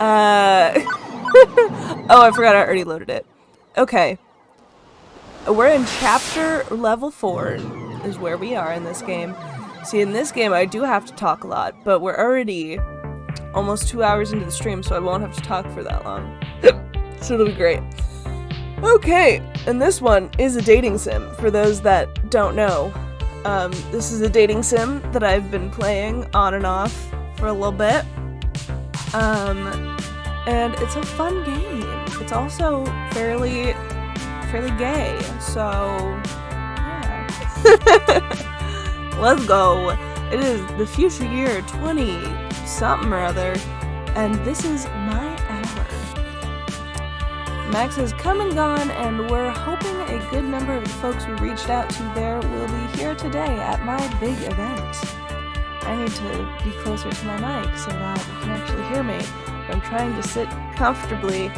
Oh, I forgot I already loaded it. Okay. We're in chapter level 4 is where we are in this game. See, in this game I do have to talk a lot, but we're already almost 2 hours into the stream, so I won't have to talk for that long. So it'll be great. Okay, and this one is a dating sim, for those that don't know. This is a dating sim that I've been playing on and off for a little bit. And it's a fun game. It's also fairly gay, so yeah. Let's go. It is the future year 20-something or other, and this is my hour. Max has come and gone, and we're hoping a good number of the folks we reached out to there will be here today at my big event. I need to be closer to my mic so that you can actually hear me. I'm trying to sit comfortably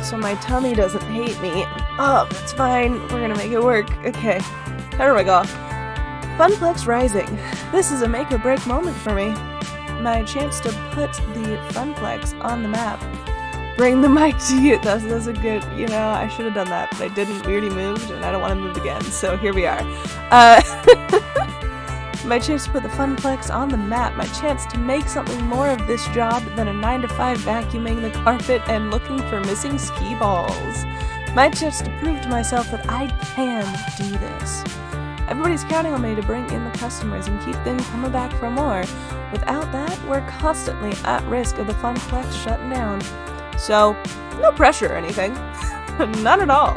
so my tummy doesn't hate me. Oh, that's fine. We're gonna make it work. Okay. There we go. Funplex Rising. This is a make or break moment for me. My chance to put the Funplex on the map. Bring the mic to you. That's a good, I should have done that, but I didn't. We already moved, and I don't want to move again, so here we are. My chance to put the Funplex on the map. My chance to make something more of this job than a 9-to-5 vacuuming the carpet and looking for missing ski balls. My chance to prove to myself that I can do this. Everybody's counting on me to bring in the customers and keep them coming back for more. Without that, we're constantly at risk of the Funplex shutting down. So, no pressure or anything. None at all.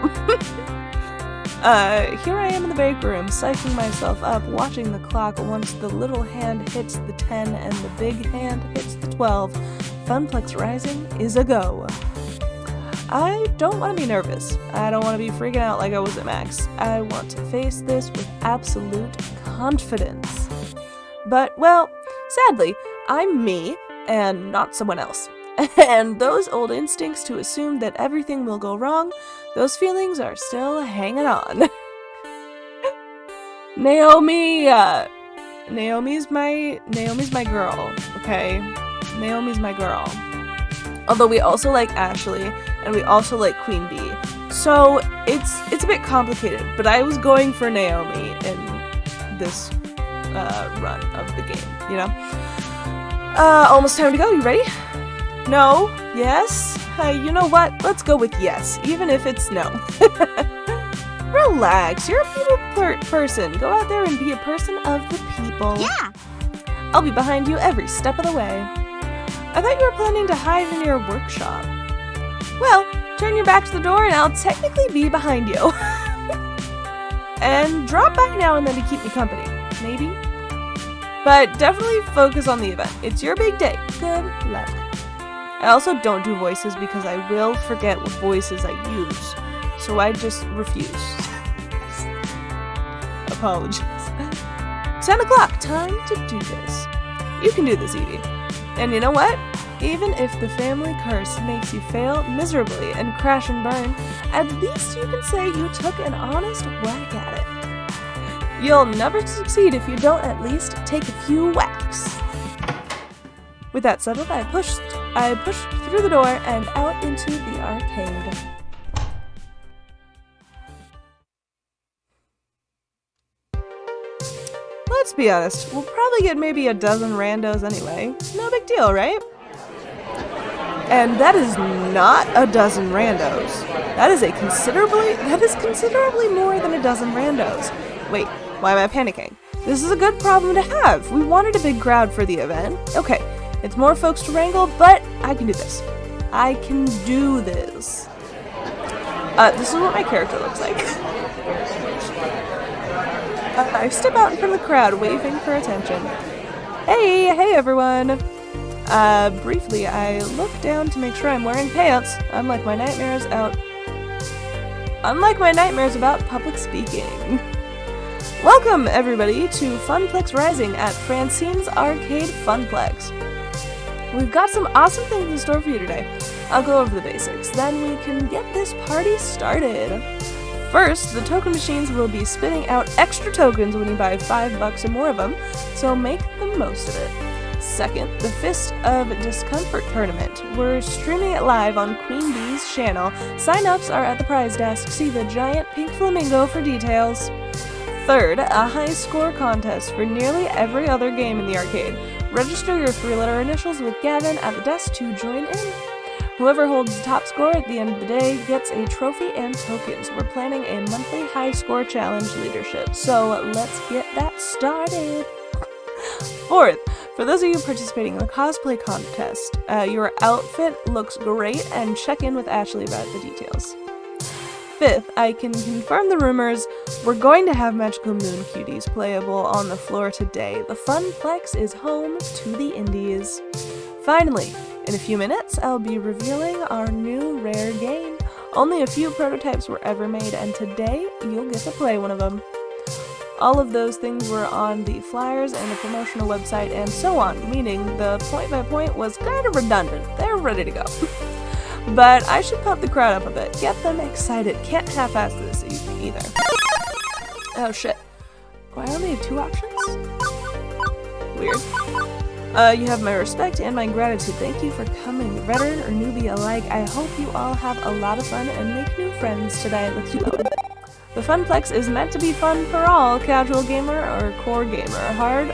Here I am in the break room, psyching myself up, watching the clock once the little hand hits the 10 and the big hand hits the 12. Funplex Rising is a go. I don't want to be nervous. I don't want to be freaking out like I was at Max. I want to face this with absolute confidence. But, well, sadly, I'm me and not someone else. And those old instincts to assume that everything will go wrong, those feelings are still hanging on. Naomi! Naomi's my girl, okay? Naomi's my girl. Although we also like Ashley, and we also like Queen Bee. So, it's a bit complicated, but I was going for Naomi in this run of the game, Almost time to go, you ready? No? Yes? You know what? Let's go with yes, even if it's no. Relax, you're a people person. Go out there and be a person of the people. Yeah! I'll be behind you every step of the way. I thought you were planning to hide in your workshop. Well, turn your back to the door and I'll technically be behind you. And drop by now and then to keep me company. Maybe? But definitely focus on the event. It's your big day. Good luck. I also don't do voices because I will forget what voices I use, so I just refuse. Apologies. 10 o'clock, time to do this. You can do this, Evie. And you know what? Even if the family curse makes you fail miserably and crash and burn, at least you can say you took an honest whack at it. You'll never succeed if you don't at least take a few whacks. With that settled, I pushed through the door and out into the arcade. Let's be honest, we'll probably get maybe a dozen randos anyway. No big deal, right? And that is not a dozen randos. That is considerably more than a dozen randos. Wait, why am I panicking? This is a good problem to have. We wanted a big crowd for the event. Okay. It's more folks to wrangle, but I can do this. I can do this. This is what my character looks like. I step out in front of the crowd, waving for attention. Hey everyone! Briefly, I look down to make sure I'm wearing pants, unlike my nightmares about public speaking. Welcome, everybody, to Funplex Rising at Francine's Arcade Funplex. We've got some awesome things in store for you today. I'll go over the basics, then we can get this party started. First, the token machines will be spitting out extra tokens when you buy $5 or more of them, so make the most of it. Second, the Fist of Discomfort tournament. We're streaming it live on Queen Bee's channel. Sign-ups are at the prize desk. See the giant pink flamingo for details. Third, a high score contest for nearly every other game in the arcade. Register your 3-letter initials with Gavin at the desk to join in. Whoever holds the top score at the end of the day gets a trophy and tokens. We're planning a monthly high score challenge leadership, so let's get that started. Fourth, for those of you participating in the cosplay contest, your outfit looks great, and check in with Ashley about the details. Fifth, I can confirm the rumors. We're going to have Magical Moon Cuties playable on the floor today. The Funplex is home to the indies. Finally, in a few minutes, I'll be revealing our new rare game. Only a few prototypes were ever made, and today you'll get to play one of them. All of those things were on the flyers and the promotional website and so on, meaning the point-by-point was kind of redundant. They're ready to go. But I should pump the crowd up a bit. Get them excited. Can't half-ass this either. Oh shit. Do I only have 2 options? Weird. You have my respect and my gratitude. Thank you for coming, veteran or newbie alike. I hope you all have a lot of fun and make new friends today. Let's keep going. The Funplex is meant to be fun for all, casual gamer or core gamer, hard,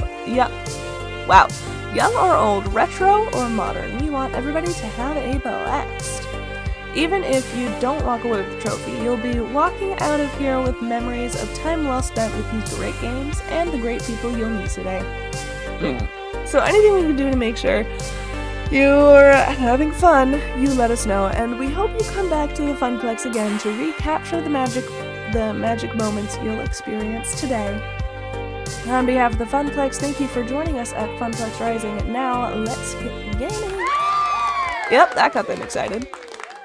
wow, young or old, retro or modern. We want everybody to have a blast. Even if you don't walk away with the trophy, you'll be walking out of here with memories of time well spent with these great games and the great people you'll meet today. So anything we can do to make sure you're having fun, you let us know, and we hope you come back to the Funplex again to recapture the magic moments you'll experience today. On behalf of the Funplex, thank you for joining us at Funplex Rising. Now, let's get gaming! Yep, that got them excited.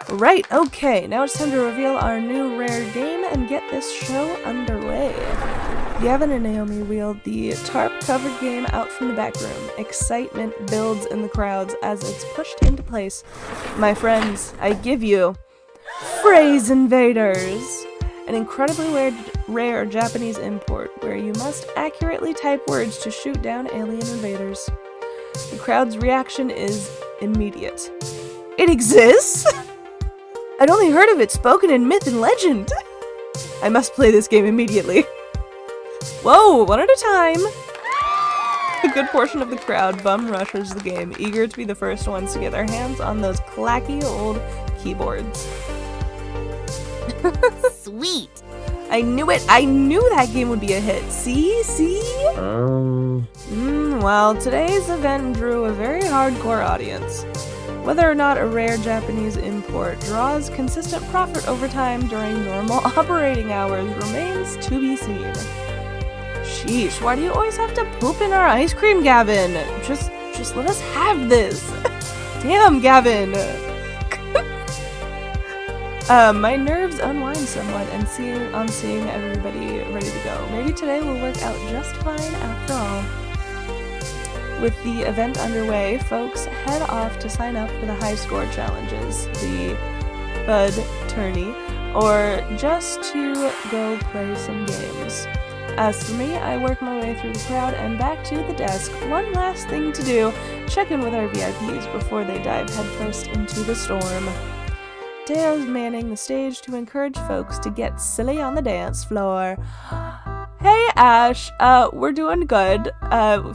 Right, okay, now it's time to reveal our new rare game and get this show underway. Gavin and Naomi wheeled the tarp-covered game out from the back room. Excitement builds in the crowds as it's pushed into place. My friends, I give you Phrase Invaders! An incredibly rare Japanese import where you must accurately type words to shoot down alien invaders. The crowd's reaction is immediate. It exists?! I'd only heard of it spoken in myth and legend! I must play this game immediately. Whoa, one at a time! A good portion of the crowd bum rushes the game, eager to be the first ones to get their hands on those clacky old keyboards. Sweet! I knew it! I knew that game would be a hit! See? Well, today's event drew a very hardcore audience. Whether or not a rare Japanese import draws consistent profit over time during normal operating hours remains to be seen. Sheesh, why do you always have to poop in our ice cream, Gavin? Just let us have this! Damn, Gavin! My nerves unwind somewhat and seeing everybody ready to go. Maybe today will work out just fine after all. With the event underway, folks head off to sign up for the high score challenges, the Bud Tourney, or just to go play some games. As for me, I work my way through the crowd and back to the desk. One last thing to do, check in with our VIPs before they dive headfirst into the storm. Teo's manning the stage to encourage folks to get silly on the dance floor. Hey Ash, we're doing good.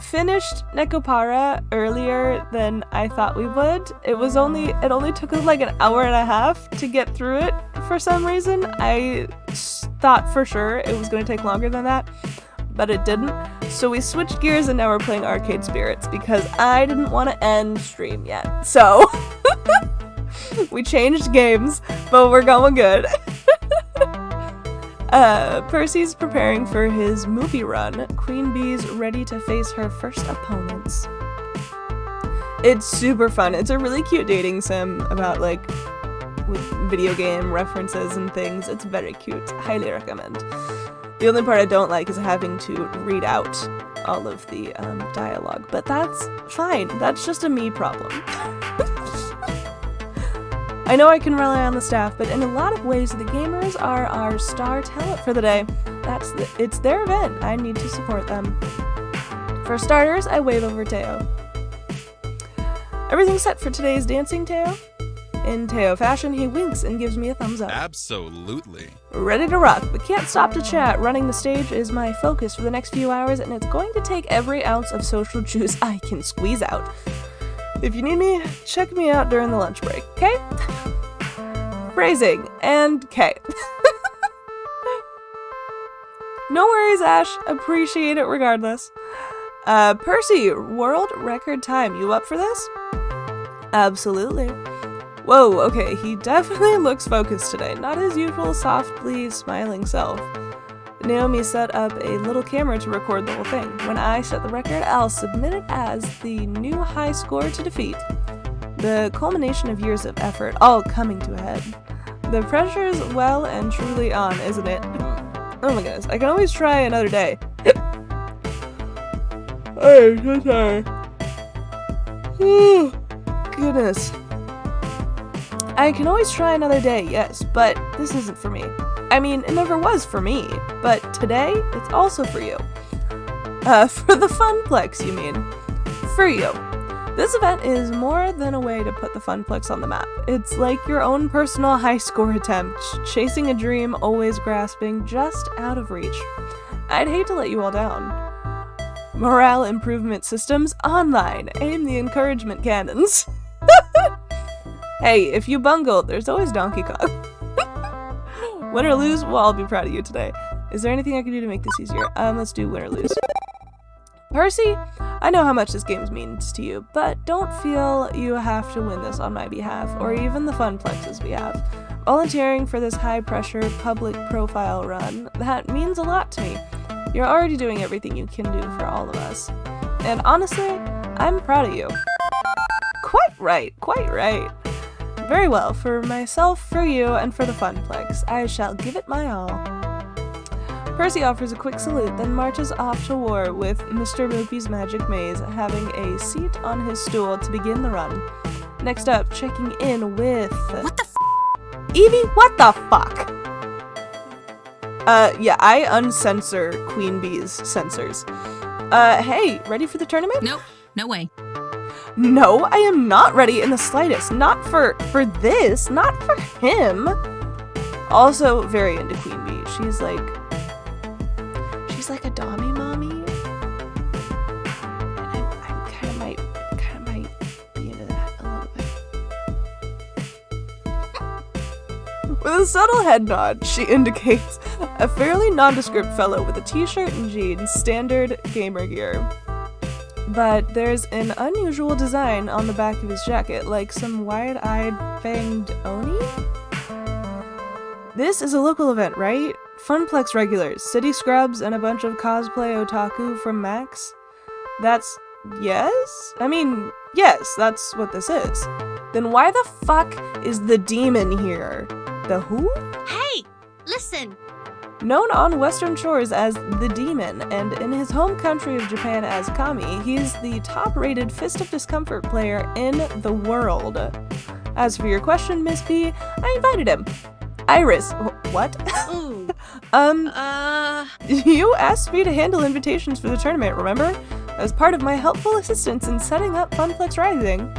Finished Nekopara earlier than I thought we would. It only took us like an hour and a half to get through it for some reason. I thought for sure it was going to take longer than that, but it didn't. So we switched gears and now we're playing Arcade Spirits because I didn't want to end stream yet. So we changed games, but we're going good. Percy's preparing for his movie run. Queen Bee's ready to face her first opponents. It's super fun. It's a really cute dating sim about with video game references and things. It's very cute. Highly recommend. The only part I don't like is having to read out all of the dialogue, but that's fine. That's just a me problem. I know I can rely on the staff, but in a lot of ways, the gamers are our star talent for the day. It's their event. I need to support them. For starters, I wave over Teo. Everything's set for today's dancing, Teo? In Teo fashion, he winks and gives me a thumbs up. Absolutely. Ready to rock, but can't stop to chat. Running the stage is my focus for the next few hours, and it's going to take every ounce of social juice I can squeeze out. If you need me, check me out during the lunch break, okay? Phrasing, and K. No worries, Ash. Appreciate it regardless. Percy, world record time. You up for this? Absolutely. Whoa, okay, he definitely looks focused today. Not his usual softly smiling self. Naomi set up a little camera to record the whole thing. When I set the record, I'll submit it as the new high score to defeat. The culmination of years of effort, all coming to a head. The pressure's well and truly on, isn't it? Oh my goodness, I can always try another day. Oh, so sorry. Goodness. I can always try another day, yes, but this isn't for me. I mean, it never was for me, but today, it's also for you. For the Funplex, you mean. For you. This event is more than a way to put the Funplex on the map. It's like your own personal high score attempt, chasing a dream, always grasping, just out of reach. I'd hate to let you all down. Morale improvement systems online. Aim the encouragement cannons. Hey, if you bungle, there's always Donkey Kong. Win or lose, well, I'll be proud of you today. Is there anything I can do to make this easier? Let's do win or lose. Percy, I know how much this game means to you, but don't feel you have to win this on my behalf, or even the Funplex's behalf. Volunteering for this high-pressure public profile run, that means a lot to me. You're already doing everything you can do for all of us. And honestly, I'm proud of you. Quite right, quite right. Very well, for myself, for you, and for the Funplex, I shall give it my all. Percy offers a quick salute, then marches off to war with Mr. Moopy's Magic Maze, having a seat on his stool to begin the run. Next up, checking in with... What the f***? Evie, what the fuck? Yeah, I uncensor Queen Bee's censors. Hey, ready for the tournament? Nope, no way. No, I am not ready in the slightest. Not for this, not for him. Also very into Queen Bee. She's like a dommy mommy. And I kind of might be into that a little bit. With a subtle head nod, she indicates a fairly nondescript fellow with a t-shirt and jeans, standard gamer gear. But there's an unusual design on the back of his jacket, like some wide-eyed fanged Oni? This is a local event, right? Funplex regulars, city scrubs, and a bunch of cosplay otaku from Max? That's... yes? I mean, yes, that's what this is. Then why the fuck is the demon here? The who? Hey, listen. Known on Western shores as the Demon, and in his home country of Japan as Kami, he's the top-rated Fist of Discomfort player in the world. As for your question, Miss P, I invited him. Iris, what? Ooh. You asked me to handle invitations for the tournament, remember? As part of my helpful assistance in setting up Funplex Rising.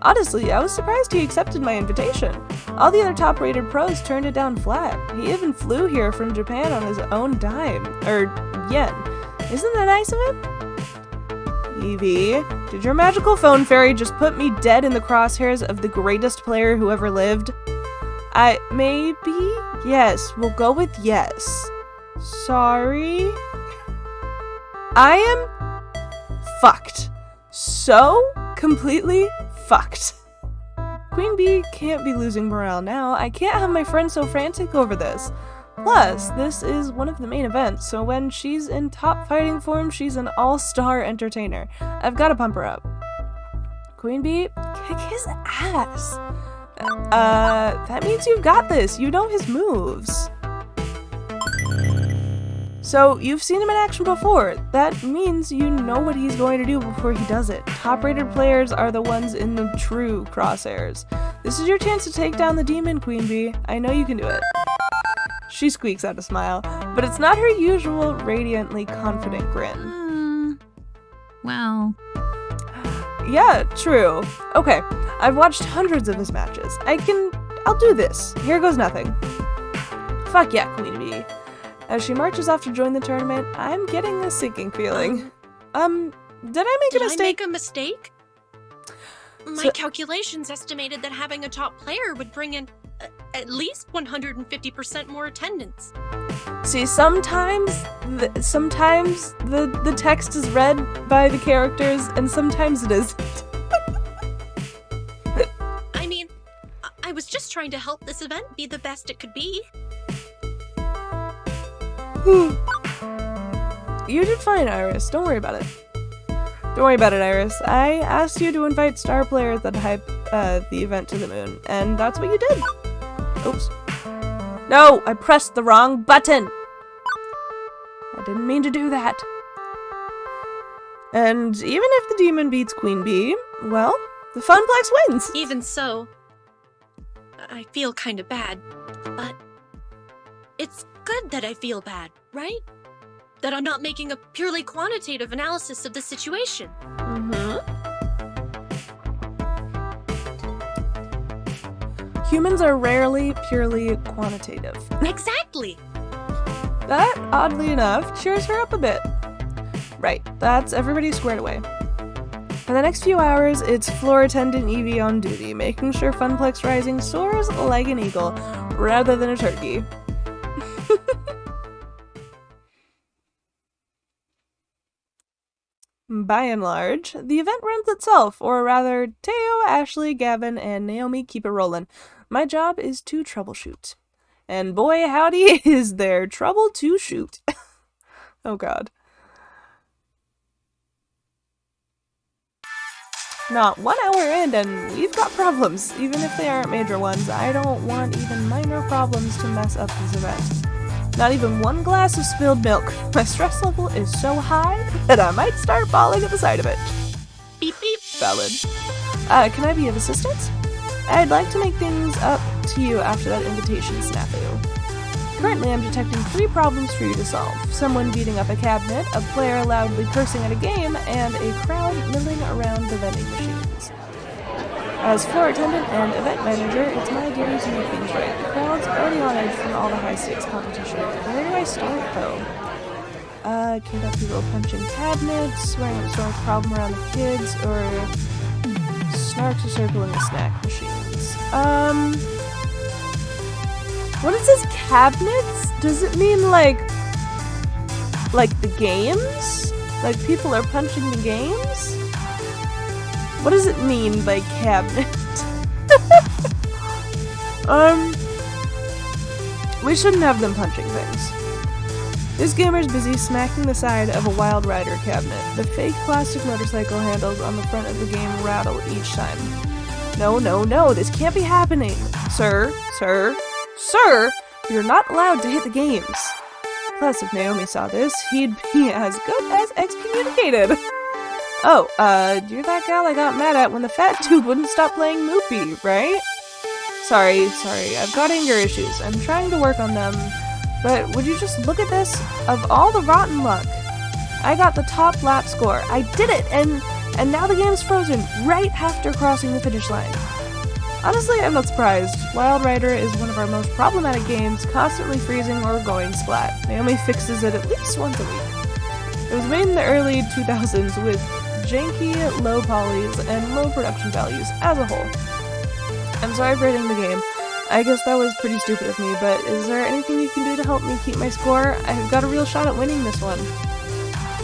Honestly, I was surprised he accepted my invitation. All the other top-rated pros turned it down flat. He even flew here from Japan on his own dime. Yen. Isn't that nice of him? Evie, did your magical phone fairy just put me dead in the crosshairs of the greatest player who ever lived? Maybe? Yes, we'll go with yes. Sorry? I am fucked. So completely fucked. Queen Bee can't be losing morale now. I can't have my friend so frantic over this. Plus, this is one of the main events, so when she's in top fighting form, she's an all-star entertainer. I've got to pump her up. Queen Bee, kick his ass. That means you've got this. You know his moves. So, you've seen him in action before. That means you know what he's going to do before he does it. Top-rated players are the ones in the true crosshairs. This is your chance to take down the demon, Queen Bee. I know you can do it. She squeaks out a smile, but it's not her usual radiantly confident grin. Well... Yeah, true. Okay, I've watched hundreds of his matches. I'll do this. Here goes nothing. Fuck yeah, Queen Bee. As she marches off to join the tournament, I'm getting a sinking feeling. Did I make a mistake? Did I make a mistake? My calculations estimated that having a top player would bring in at least 150% more attendance. See, sometimes the text is read by the characters, and sometimes it isn't. I mean, I was just trying to help this event be the best it could be. You did fine, Iris. Don't worry about it. Don't worry about it, Iris. I asked you to invite star players that hype the event to the moon, and that's what you did. Oops. No, I pressed the wrong button. I didn't mean to do that. And even if the demon beats Queen Bee, well, the Funplex wins. Even so, I feel kind of bad, but it's good that I feel bad, right? That I'm not making a purely quantitative analysis of the situation. Humans are rarely purely quantitative. Exactly! That, oddly enough, cheers her up a bit. Right, that's everybody squared away. For the next few hours, it's floor attendant Evie on duty, making sure Funplex Rising soars like an eagle, rather than a turkey. By and large, the event runs itself, or rather, Teo, Ashley, Gavin, and Naomi keep it rolling. My job is to troubleshoot. And boy, howdy, is there trouble to shoot. Oh god. Not 1 hour in, and we've got problems. Even if they aren't major ones, I don't want even minor problems to mess up this event. Not even 1 glass of spilled milk. My stress level is so high that I might start bawling at the sight of it. Beep beep. Valid. Can I be of assistance? I'd like to make things up to you after that invitation snafu. Currently, I'm detecting 3 problems for you to solve. Someone beating up a cabinet, a player loudly cursing at a game, and a crowd milling around the vending machines. As floor attendant and event manager, it's my duty to make things right. The crowd's already on edge from all the high-stakes competition. Where do I start, though? Can't have people punching cabinets, swearing up Storm's problem around the kids, or snarks are circling the snack machines. What it says cabinets? Does it mean like the games? Like people are punching the games? What does it mean by cabinet? We shouldn't have them punching things. This gamer's busy smacking the side of a Wild Rider cabinet. The fake plastic motorcycle handles on the front of the game rattle each time. No, no, no, this can't be happening. Sir, you're not allowed to hit the games. Plus, if Naomi saw this, he'd be as good as excommunicated. Oh, you're that gal I got mad at when the fat dude wouldn't stop playing Moopy, right? Sorry, I've got anger issues. I'm trying to work on them. But would you just look at this? Of all the rotten luck, I got the top lap score. I did it, and now the game's frozen right after crossing the finish line. Honestly, I'm not surprised. Wild Rider is one of our most problematic games, constantly freezing or going splat. Naomi fixes it at least once a week. It was made in the early 2000s with janky, low polys, and low production values as a whole. I'm sorry for hitting the game. I guess that was pretty stupid of me, but is there anything you can do to help me keep my score? I've got a real shot at winning this one.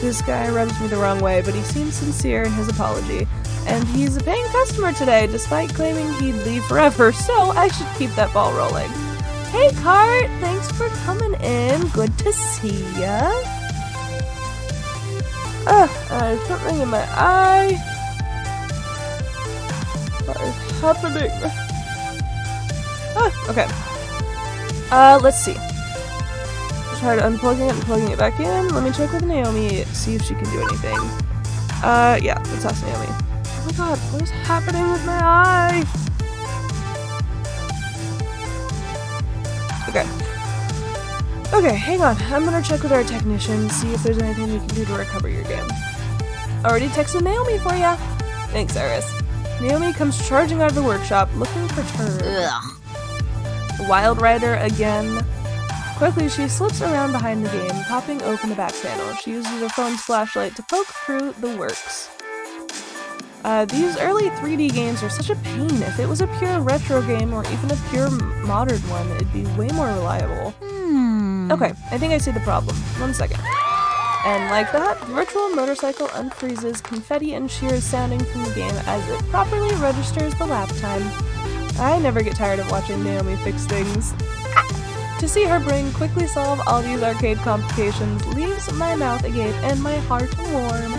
This guy rubs me the wrong way, but he seems sincere in his apology. And he's a paying customer today, despite claiming he'd leave forever, so I should keep that ball rolling. Hey, Cart! Thanks for coming in. Good to see ya. I have something in my eye. What is happening? Okay. Let's see. Tried unplugging it and plugging it back in. Let me check with Naomi, see if she can do anything. Yeah, let's ask Naomi. Oh my god, what is happening with my eye? Okay, hang on. I'm gonna check with our technician, see if there's anything we can do to recover your game. Already texted Naomi for ya. Thanks, Iris. Naomi comes charging out of the workshop, looking perturbed. Ugh. Wild Rider again. Quickly, she slips around behind the game, popping open the back panel. She uses her phone's flashlight to poke through the works. These early 3D games are such a pain. If it was a pure retro game or even a pure modern one, it'd be way more reliable. Okay, I think I see the problem. 1 second. And like that, the virtual motorcycle unfreezes, confetti and cheers sounding from the game as it properly registers the lap time. I never get tired of watching Naomi fix things. To see her brain quickly solve all these arcade complications leaves my mouth agape and my heart warm.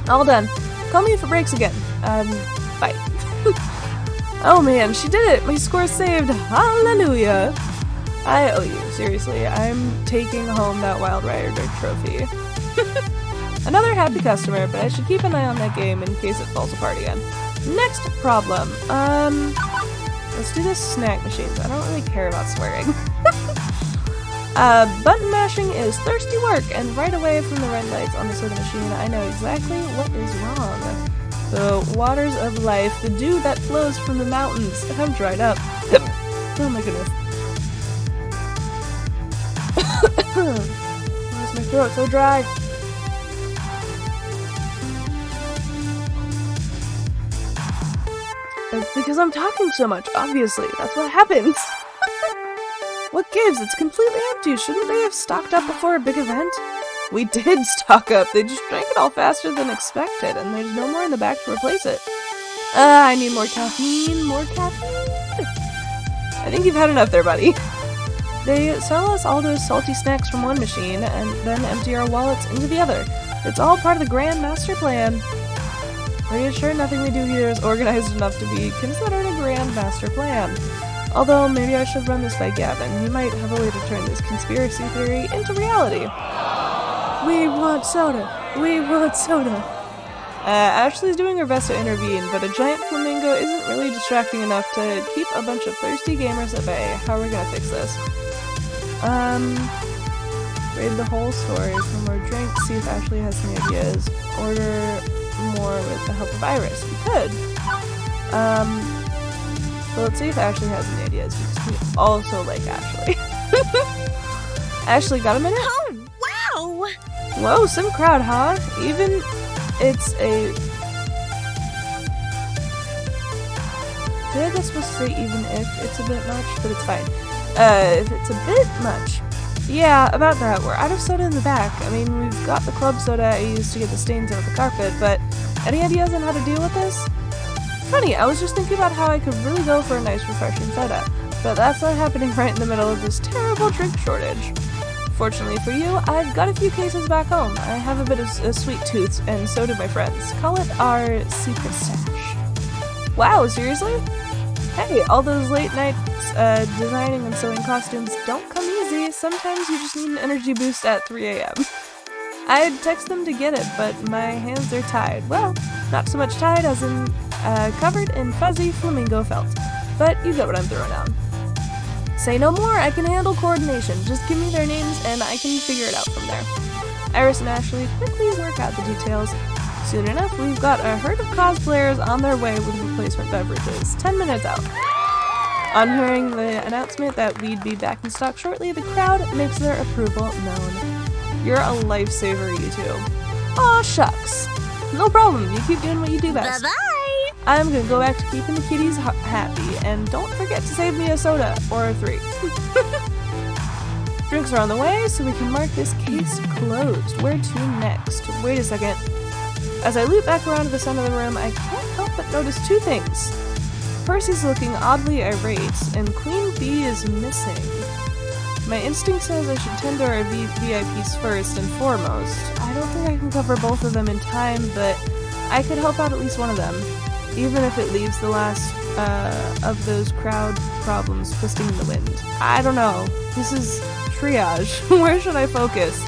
All done. Call me if it breaks again. Bye. Oh man, she did it! My score's saved! Hallelujah! I owe you, seriously. I'm taking home that Wild Rider trophy. Another happy customer, but I should keep an eye on that game in case it falls apart again. Next problem. Let's do this snack machines. I don't really care about swearing. Button mashing is thirsty work, and right away from the red lights on the soda machine, I know exactly what is wrong. The waters of life, the dew that flows from the mountains, have dried up. Oh my goodness. Why is my throat so dry? It's because I'm talking so much, obviously. That's what happens. What gives? It's completely empty. Shouldn't they have stocked up before a big event? We did stock up. They just drank it all faster than expected, and there's no more in the back to replace it. I need more caffeine. More caffeine. I think you've had enough there, buddy. They sell us all those salty snacks from one machine, and then empty our wallets into the other. It's all part of the grand master plan. Are you sure nothing we do here is organized enough to be considered a grand master plan? Although, maybe I should run this by Gavin. He might have a way to turn this conspiracy theory into reality. We want soda! We want soda! Ashley's doing her best to intervene, but a giant flamingo isn't really distracting enough to keep a bunch of thirsty gamers at bay. How are we gonna fix this? Raid the whole store for more drinks, see if Ashley has any ideas. Order more with the help of Iris. We could. But let's see if Ashley has any ideas, because we also like Ashley. Ashley, got a minute? Oh, wow! Whoa, some crowd, huh? Even it's a... I feel like I'm supposed to say even if it's a bit much, but it's fine. If it's a bit much. Yeah, about that. We're out of soda in the back. I mean, we've got the club soda I used to get the stains out of the carpet, but any ideas on how to deal with this? Funny, I was just thinking about how I could really go for a nice refreshing soda, but that's not happening right in the middle of this terrible drink shortage. Fortunately for you, I've got a few cases back home. I have a bit of a sweet tooth, and so do my friends. Call it our secret stash. Wow, seriously? Hey, all those late nights designing and sewing costumes don't come easy. Sometimes you just need an energy boost at 3 a.m. I'd text them to get it, but my hands are tied. Well, not so much tied as in covered in fuzzy flamingo felt. But you get what I'm throwing down. Say no more, I can handle coordination. Just give me their names and I can figure it out from there. Iris and Ashley quickly work out the details. Soon enough, we've got a herd of cosplayers on their way with replacement beverages. 10 minutes out. On hearing the announcement that we'd be back in stock shortly, the crowd makes their approval known. You're a lifesaver, you two. Aw, shucks. No problem, you keep doing what you do best. Bye-bye! I'm gonna go back to keeping the kitties happy, and don't forget to save me a soda, or 3. Drinks are on the way, so we can mark this case closed. Where to next? Wait a second. As I loop back around to the center of the room, I can't help but notice 2 things. Percy's looking oddly irate, and Queen Bee is missing. My instinct says I should tend to our VIPs first and foremost. I don't think I can cover both of them in time, but I could help out at least one of them, even if it leaves the last of those crowd problems twisting in the wind. I don't know. This is triage. Where should I focus?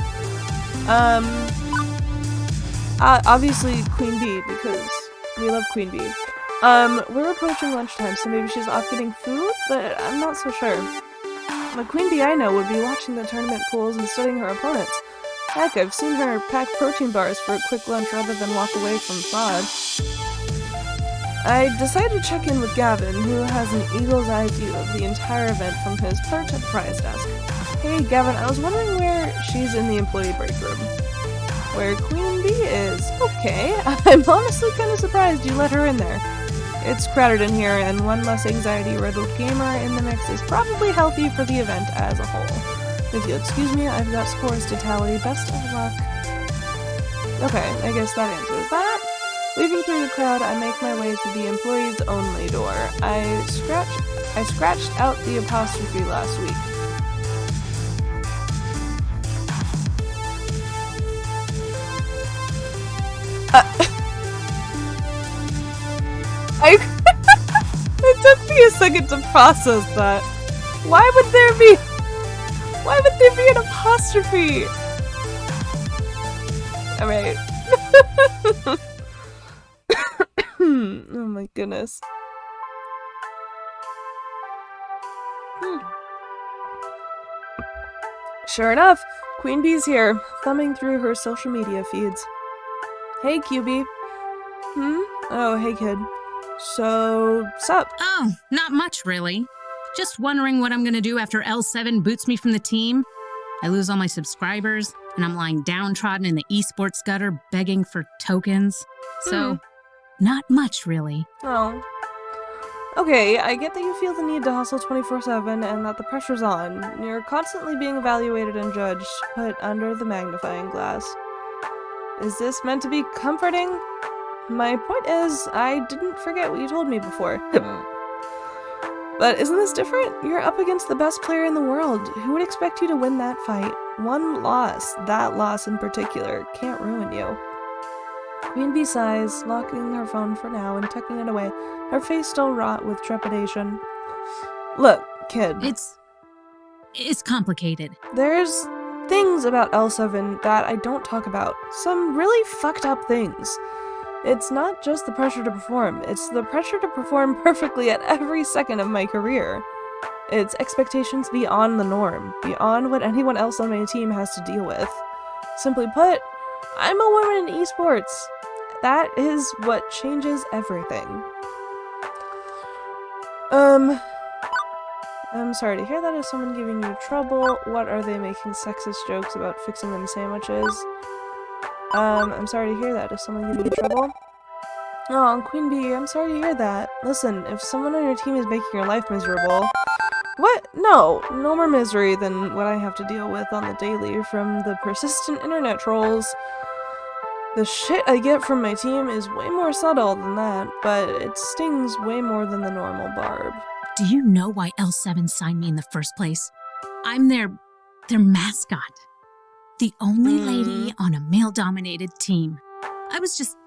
Obviously Queen Bee, because we love Queen Bee. We're approaching lunchtime, so maybe she's off getting food, but I'm not so sure. The Queen Bee I know would be watching the tournament pools and studying her opponents. Heck, I've seen her pack protein bars for a quick lunch rather than walk away from FOD. I decided to check in with Gavin, who has an eagle's eye view of the entire event from his perch at the prize desk. Hey Gavin, I was wondering where she's in the employee break room. Where Queen Bee is. Okay, I'm honestly kind of surprised you let her in there. It's crowded in here, and one less anxiety-riddled gamer in the mix is probably healthy for the event as a whole. If you'll excuse me, I've got scores to tally. Best of luck. Okay, I guess that answers that. Weaving through the crowd, I make my way to the employees-only door. I scratched out the apostrophe last week. It took me a second to process that. Why would there be an apostrophe? Alright. Oh my goodness. Sure enough, Queen Bee's here, thumbing through her social media feeds. Hey, QB. Oh, hey, kid. So, sup? Oh, not much, really. Just wondering what I'm gonna do after L7 boots me from the team. I lose all my subscribers, and I'm lying downtrodden in the esports gutter begging for tokens. So, not much, really. Oh. Okay, I get that you feel the need to hustle 24/7 and that the pressure's on. You're constantly being evaluated and judged, put under the magnifying glass. Is this meant to be comforting? My point is, I didn't forget what you told me before. But isn't this different? You're up against the best player in the world. Who would expect you to win that fight? One loss, that loss in particular, can't ruin you. Queen Bee sighs, locking her phone for now and tucking it away, her face still wrought with trepidation. Look, kid. It's complicated. There's things about L7 that I don't talk about. Some really fucked up things. It's not just the pressure to perform, it's the pressure to perform perfectly at every second of my career. It's expectations beyond the norm, beyond what anyone else on my team has to deal with. Simply put, I'm a woman in esports. That is what changes everything. I'm sorry to hear that. Is someone giving you trouble? What are they making sexist jokes about fixing them sandwiches? I'm sorry to hear that. Is someone giving you trouble? Oh, Queen Bee, I'm sorry to hear that. Listen, if someone on your team is making your life miserable... What? No more misery than what I have to deal with on the daily from the persistent internet trolls. The shit I get from my team is way more subtle than that, but it stings way more than the normal barb. Do you know why L7 signed me in the first place? I'm their mascot. The only lady on a male-dominated team. I was just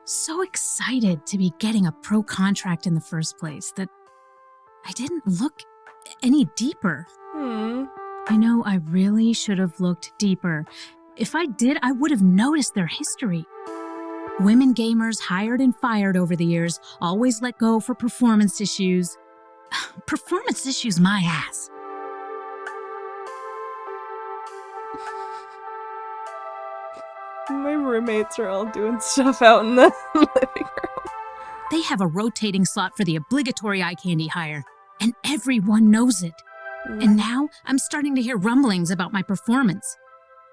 so excited to be getting a pro contract in the first place that I didn't look any deeper. I know I really should have looked deeper. If I did, I would have noticed their history. Women gamers hired and fired over the years, always let go for performance issues. Performance issues, my ass. My roommates are all doing stuff out in the living room. They have a rotating slot for the obligatory eye candy hire, and everyone knows it. And now I'm starting to hear rumblings about my performance.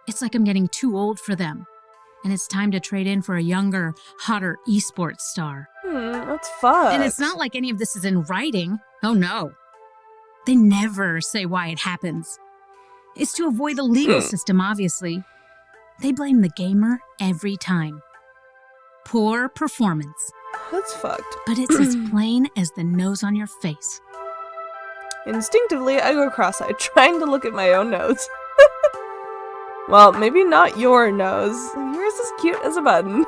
It's like I'm getting too old for them, and it's time to trade in for a younger, hotter esports star. That's fucked. And it's not like any of this is in writing. Oh no. They never say why it happens. It's to avoid the legal system, obviously. They blame the gamer every time. Poor performance. That's fucked. But it's as plain as the nose on your face. Instinctively, I go cross-eyed, trying to look at my own nose. Well, maybe not your nose. Yours is cute as a button.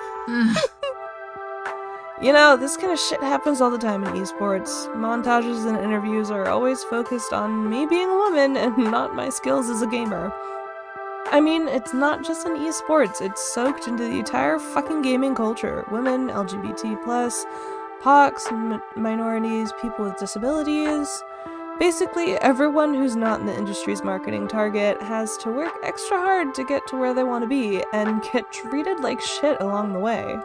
You know, this kind of shit happens all the time in esports. Montages and interviews are always focused on me being a woman and not my skills as a gamer. I mean, it's not just in esports, it's soaked into the entire fucking gaming culture. Women, LGBT+, POCs, minorities, people with disabilities. Basically, everyone who's not in the industry's marketing target has to work extra hard to get to where they want to be and get treated like shit along the way.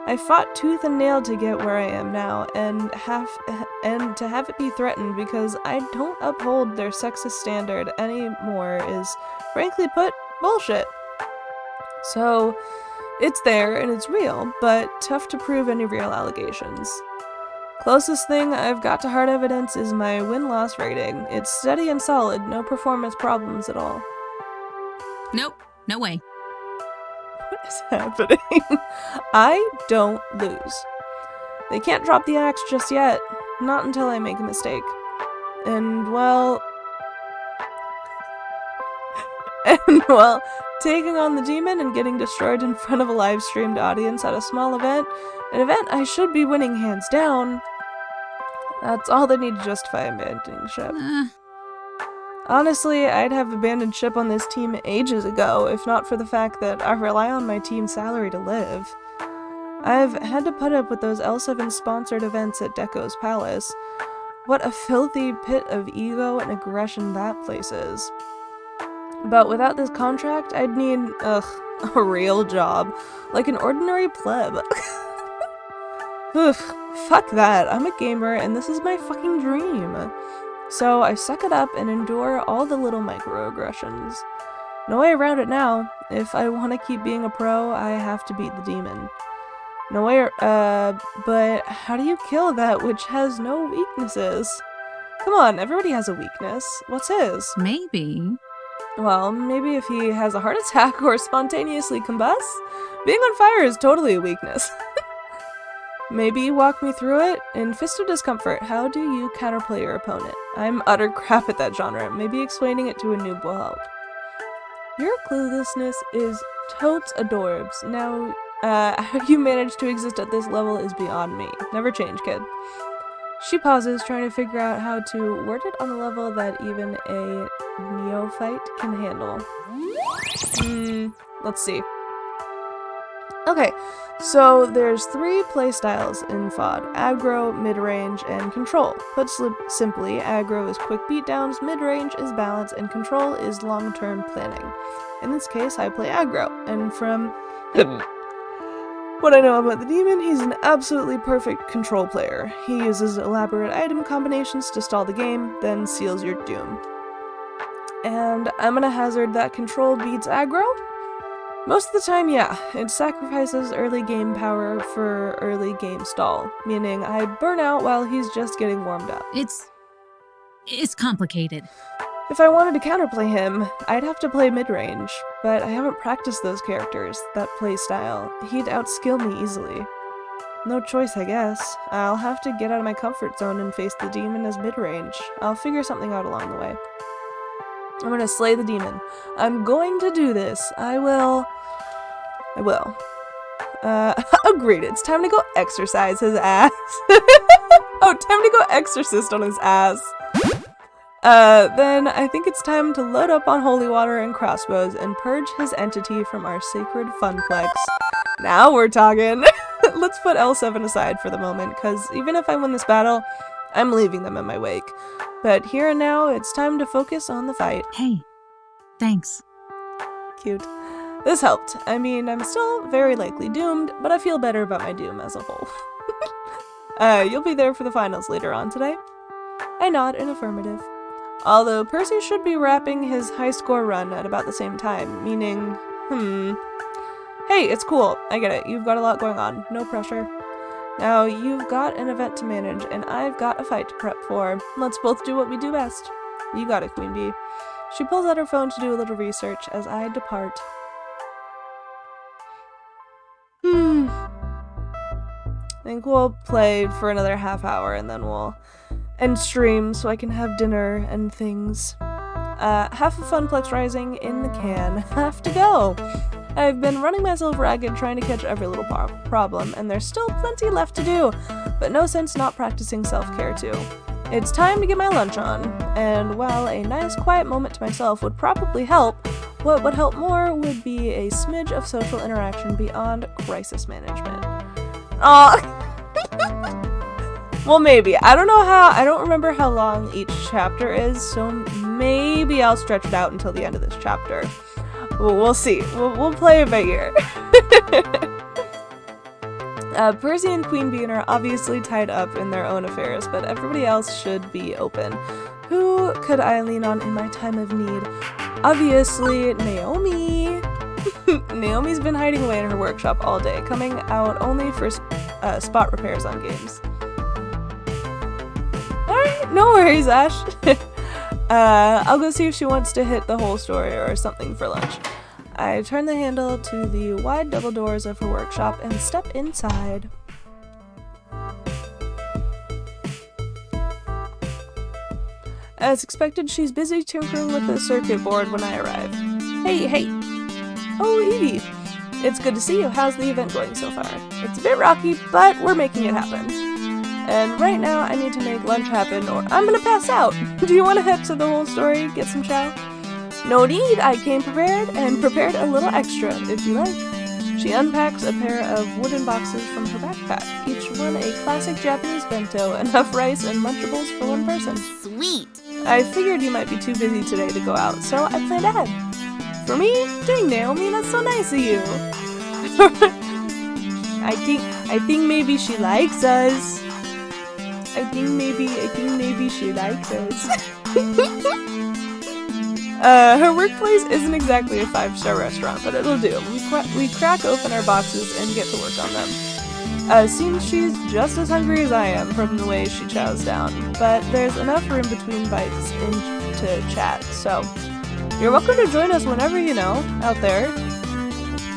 I fought tooth and nail to get where I am now, and to have it be threatened because I don't uphold their sexist standard anymore is, frankly put, bullshit. So, it's there and it's real, but tough to prove any real allegations. Closest thing I've got to hard evidence is my win-loss rating. It's steady and solid, no performance problems at all. Nope, no way. What is happening? I don't lose. They can't drop the axe just yet. Not until I make a mistake. And, well, taking on the demon and getting destroyed in front of a live-streamed audience at a small event, an event I should be winning hands down, that's all they need to justify abandoning ship. Honestly, I'd have abandoned ship on this team ages ago, if not for the fact that I rely on my team's salary to live. I've had to put up with those L7-sponsored events at Deco's Palace. What a filthy pit of ego and aggression that place is. But without this contract, I'd need, a real job. Like an ordinary pleb. Oof, fuck that. I'm a gamer, and this is my fucking dream. So I suck it up and endure all the little microaggressions. No way around it now. If I want to keep being a pro, I have to beat the demon. No way, but how do you kill that which has no weaknesses? Come on, everybody has a weakness. What's his? Maybe. Well, maybe if he has a heart attack or spontaneously combusts? Being on fire is totally a weakness. Maybe walk me through it? In Fist of Discomfort, how do you counterplay your opponent? I'm utter crap at that genre. Maybe explaining it to a noob will help. Your cluelessness is totes adorbs. Now, how you manage to exist at this level is beyond me. Never change, kid. She pauses, trying to figure out how to word it on a level that even a neophyte can handle. Let's see. Okay, so there's 3 playstyles in FOD: aggro, mid-range, and control. Put simply, aggro is quick beatdowns, mid-range is balance, and control is long-term planning. In this case, I play aggro, and from what I know about the demon, he's an absolutely perfect control player. He uses elaborate item combinations to stall the game, then seals your doom. And I'm gonna hazard that control beats aggro? Most of the time, yeah. It sacrifices early game power for early game stall, meaning I burn out while he's just getting warmed up. It's complicated. If I wanted to counterplay him, I'd have to play mid-range, but I haven't practiced those characters, that playstyle. He'd outskill me easily. No choice, I guess. I'll have to get out of my comfort zone and face the demon as mid-range. I'll figure something out along the way. I'm gonna slay the demon. I'm going to do this. I will. Agreed. It's time to go exercise his ass. Oh, time to go exorcist on his ass. Then I think it's time to load up on holy water and crossbows and purge his entity from our sacred funplex. Now we're talking. Let's put L7 aside for the moment, because even if I win this battle, I'm leaving them in my wake. But here and now, it's time to focus on the fight. Hey, thanks. Cute. This helped. I mean, I'm still very likely doomed, but I feel better about my doom as a whole. You'll be there for the finals later on today? I nod in affirmative. Although Percy should be wrapping his high score run at about the same time, meaning, Hey, it's cool. I get it. You've got a lot going on. No pressure. Now, you've got an event to manage, and I've got a fight to prep for. Let's both do what we do best. You got it, Queen Bee. She pulls out her phone to do a little research as I depart. I think we'll play for another half hour, and then we'll end stream so I can have dinner and things. Half of Funplex Rising in the can. Have to go! I've been running myself ragged trying to catch every little problem, and there's still plenty left to do, but no sense not practicing self-care too. It's time to get my lunch on, and while a nice quiet moment to myself would probably help, what would help more would be a smidge of social interaction beyond crisis management. Aw! Well, maybe. I don't remember how long each chapter is, so maybe I'll stretch it out until the end of this chapter. We'll see. We'll play it by ear. Percy and Queen Bean are obviously tied up in their own affairs, but everybody else should be open. Who could I lean on in my time of need? Obviously, Naomi. Naomi's been hiding away in her workshop all day, coming out only for spot repairs on games. Alright, no worries, Ash. I'll go see if she wants to hit the whole story or something for lunch. I turn the handle to the wide double doors of her workshop and step inside. As expected, she's busy tinkering with the circuit board when I arrive. Hey! Oh, Evie! It's good to see you. How's the event going so far? It's a bit rocky, but we're making it happen. And right now, I need to make lunch happen or I'm gonna pass out. Do you want to head to the whole story, get some chow? No need, I came prepared, and prepared a little extra, if you like. She unpacks a pair of wooden boxes from her backpack, each one a classic Japanese bento, enough rice and Lunchables for one person. Sweet! I figured you might be too busy today to go out, so I planned ahead. For me? Dang, Naomi, that's so nice of you. I think maybe she likes us. I think maybe she likes us. Her workplace isn't exactly a 5-star restaurant, but it'll do. We crack open our boxes and get to work on them. Seems she's just as hungry as I am from the way she chows down, but there's enough room between bites to chat, so you're welcome to join us whenever you know, out there.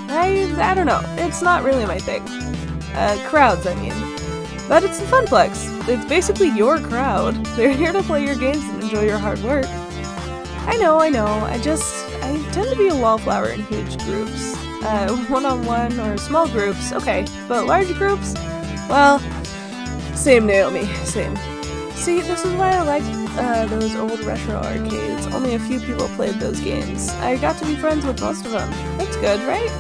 I don't know, it's not really my thing. Crowds, I mean. But it's the Funplex. It's basically your crowd. They're here to play your games and enjoy your hard work. I know, I tend to be a wallflower in huge groups. One-on-one or small groups, okay, but large groups? Well, same Naomi, same. See, this is why I like those old retro arcades. Only a few people played those games. I got to be friends with most of them. That's good, right?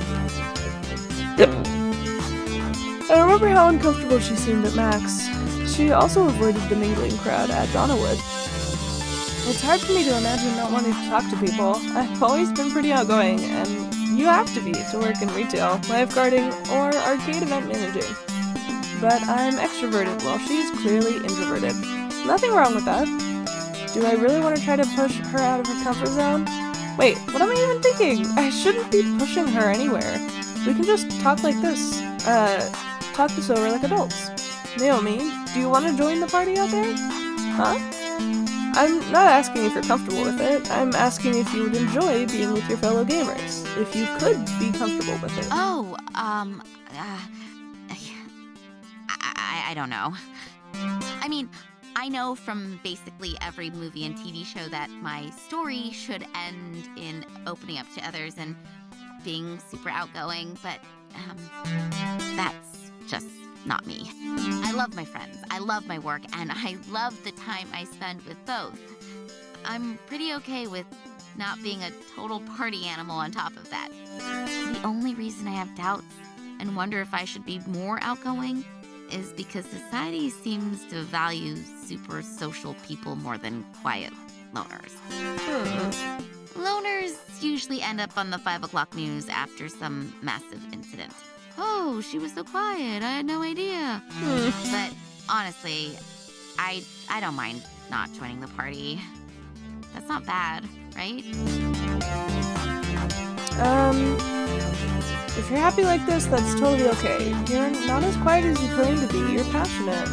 Yep. I remember how uncomfortable she seemed at Max. She also avoided the mingling crowd at Donnawood. It's hard for me to imagine not wanting to talk to people. I've always been pretty outgoing, and you have to be to work in retail, lifeguarding, or arcade event managing. But I'm extroverted while she's clearly introverted. Nothing wrong with that. Do I really want to try to push her out of her comfort zone? Wait, what am I even thinking? I shouldn't be pushing her anywhere. We can just talk like this. Talk this over like adults. Naomi, do you want to join the party out there? Huh? I'm not asking if you're comfortable with it. I'm asking if you would enjoy being with your fellow gamers. If you could be comfortable with it. I don't know. I mean, I know from basically every movie and TV show that my story should end in opening up to others and being super outgoing, but that's just not me. I love my friends, I love my work, and I love the time I spend with both. I'm pretty okay with not being a total party animal on top of that. The only reason I have doubts and wonder if I should be more outgoing is because society seems to value super social people more than quiet loners. Loners usually end up on the 5 o'clock news after some massive incident. Oh, she was so quiet, I had no idea. But honestly, I don't mind not joining the party. That's not bad, right? If you're happy like this, that's totally okay. You're not as quiet as you claim to be. You're passionate.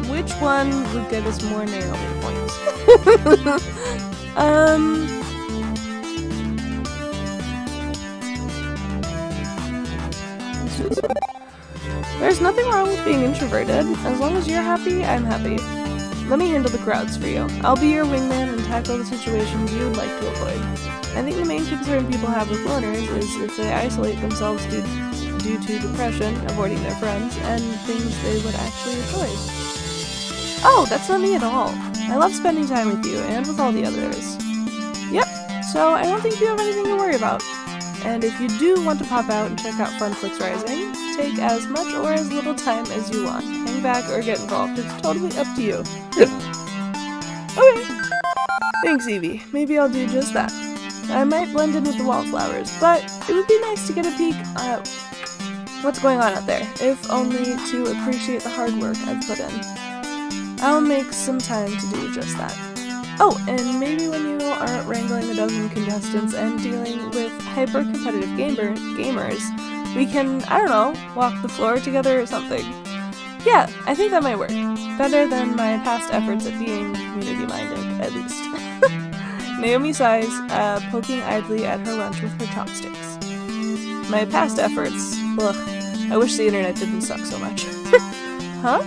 Which one would get us more Naomi points? There's nothing wrong with being introverted. As long as you're happy, I'm happy. Let me handle the crowds for you. I'll be your wingman and tackle the situations you would like to avoid. I think the main concern people have with loners is if they isolate themselves due to depression, avoiding their friends, and things they would actually enjoy. Oh, that's not me at all. I love spending time with you and with all the others. Yep, so I don't think you have anything to worry about. And if you do want to pop out and check out Funflix Rising, take as much or as little time as you want. Hang back or get involved. It's totally up to you. Okay. Thanks, Evie. Maybe I'll do just that. I might blend in with the wallflowers, but it would be nice to get a peek at what's going on out there, if only to appreciate the hard work I've put in. I'll make some time to do just that. Oh, and maybe when you aren't wrangling a dozen contestants and dealing with hyper-competitive gamers, we can, I don't know, walk the floor together or something. Yeah, I think that might work. Better than my past efforts at being community-minded, at least. Naomi sighs, poking idly at her lunch with her chopsticks. My past efforts? Ugh, I wish the internet didn't suck so much. Huh?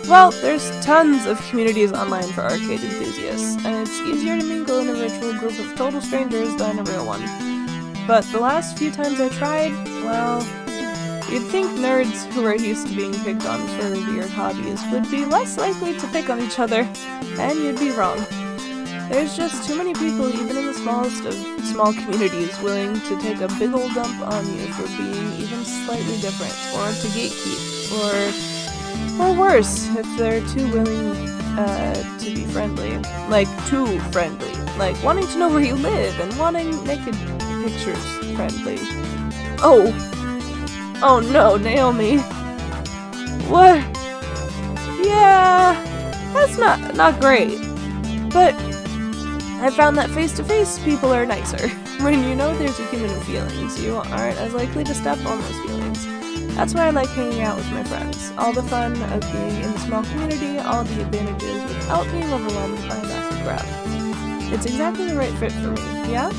Well, there's tons of communities online for arcade enthusiasts, and it's easier to mingle in a virtual group of total strangers than a real one. But the last few times I tried, well, you'd think nerds who are used to being picked on for weird hobbies would be less likely to pick on each other, and you'd be wrong. There's just too many people, even in the smallest of small communities, willing to take a big ol' dump on you for being even slightly different, or to gatekeep, or worse, if they're too willing to be friendly. Like, too friendly. Like, wanting to know where you live and wanting naked pictures friendly. Oh! Oh no, Naomi. What? Yeah, that's not great. But I found that face-to-face people are nicer. When you know there's a human in feelings, you aren't as likely to step on those feelings. That's why I like hanging out with my friends. All the fun of being in a small community, all the advantages without being overwhelmed by a massive crowd. It's exactly the right fit for me, yeah?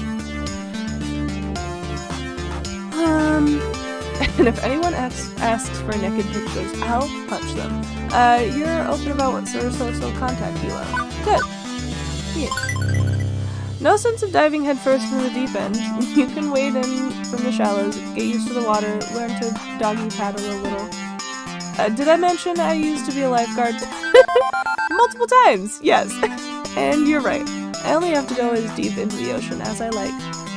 And if anyone asks for naked pictures, I'll punch them. You're open about what sort of social contact you want. Good. Yeah. No sense of diving headfirst into the deep end. You can wade in from the shallows, get used to the water, learn to doggy paddle a little. Did I mention I used to be a lifeguard? Multiple times, yes. And you're right. I only have to go as deep into the ocean as I like.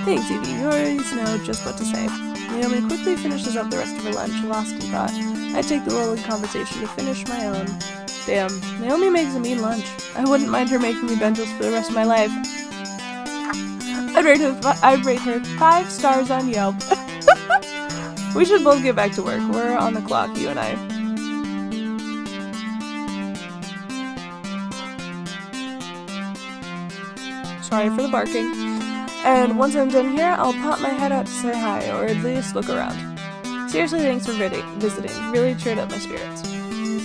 Thanks, Evie. You always know just what to say. Naomi quickly finishes up the rest of her lunch, lost in thought. I take the lull in conversation to finish my own. Damn, Naomi makes a mean lunch. I wouldn't mind her making me bentos for the rest of my life. I'd rate her 5 stars on Yelp. We should both get back to work. We're on the clock, you and I. Sorry for the barking. And once I'm done here, I'll pop my head out to say hi, or at least look around. Seriously, thanks for visiting. Really cheered up my spirits.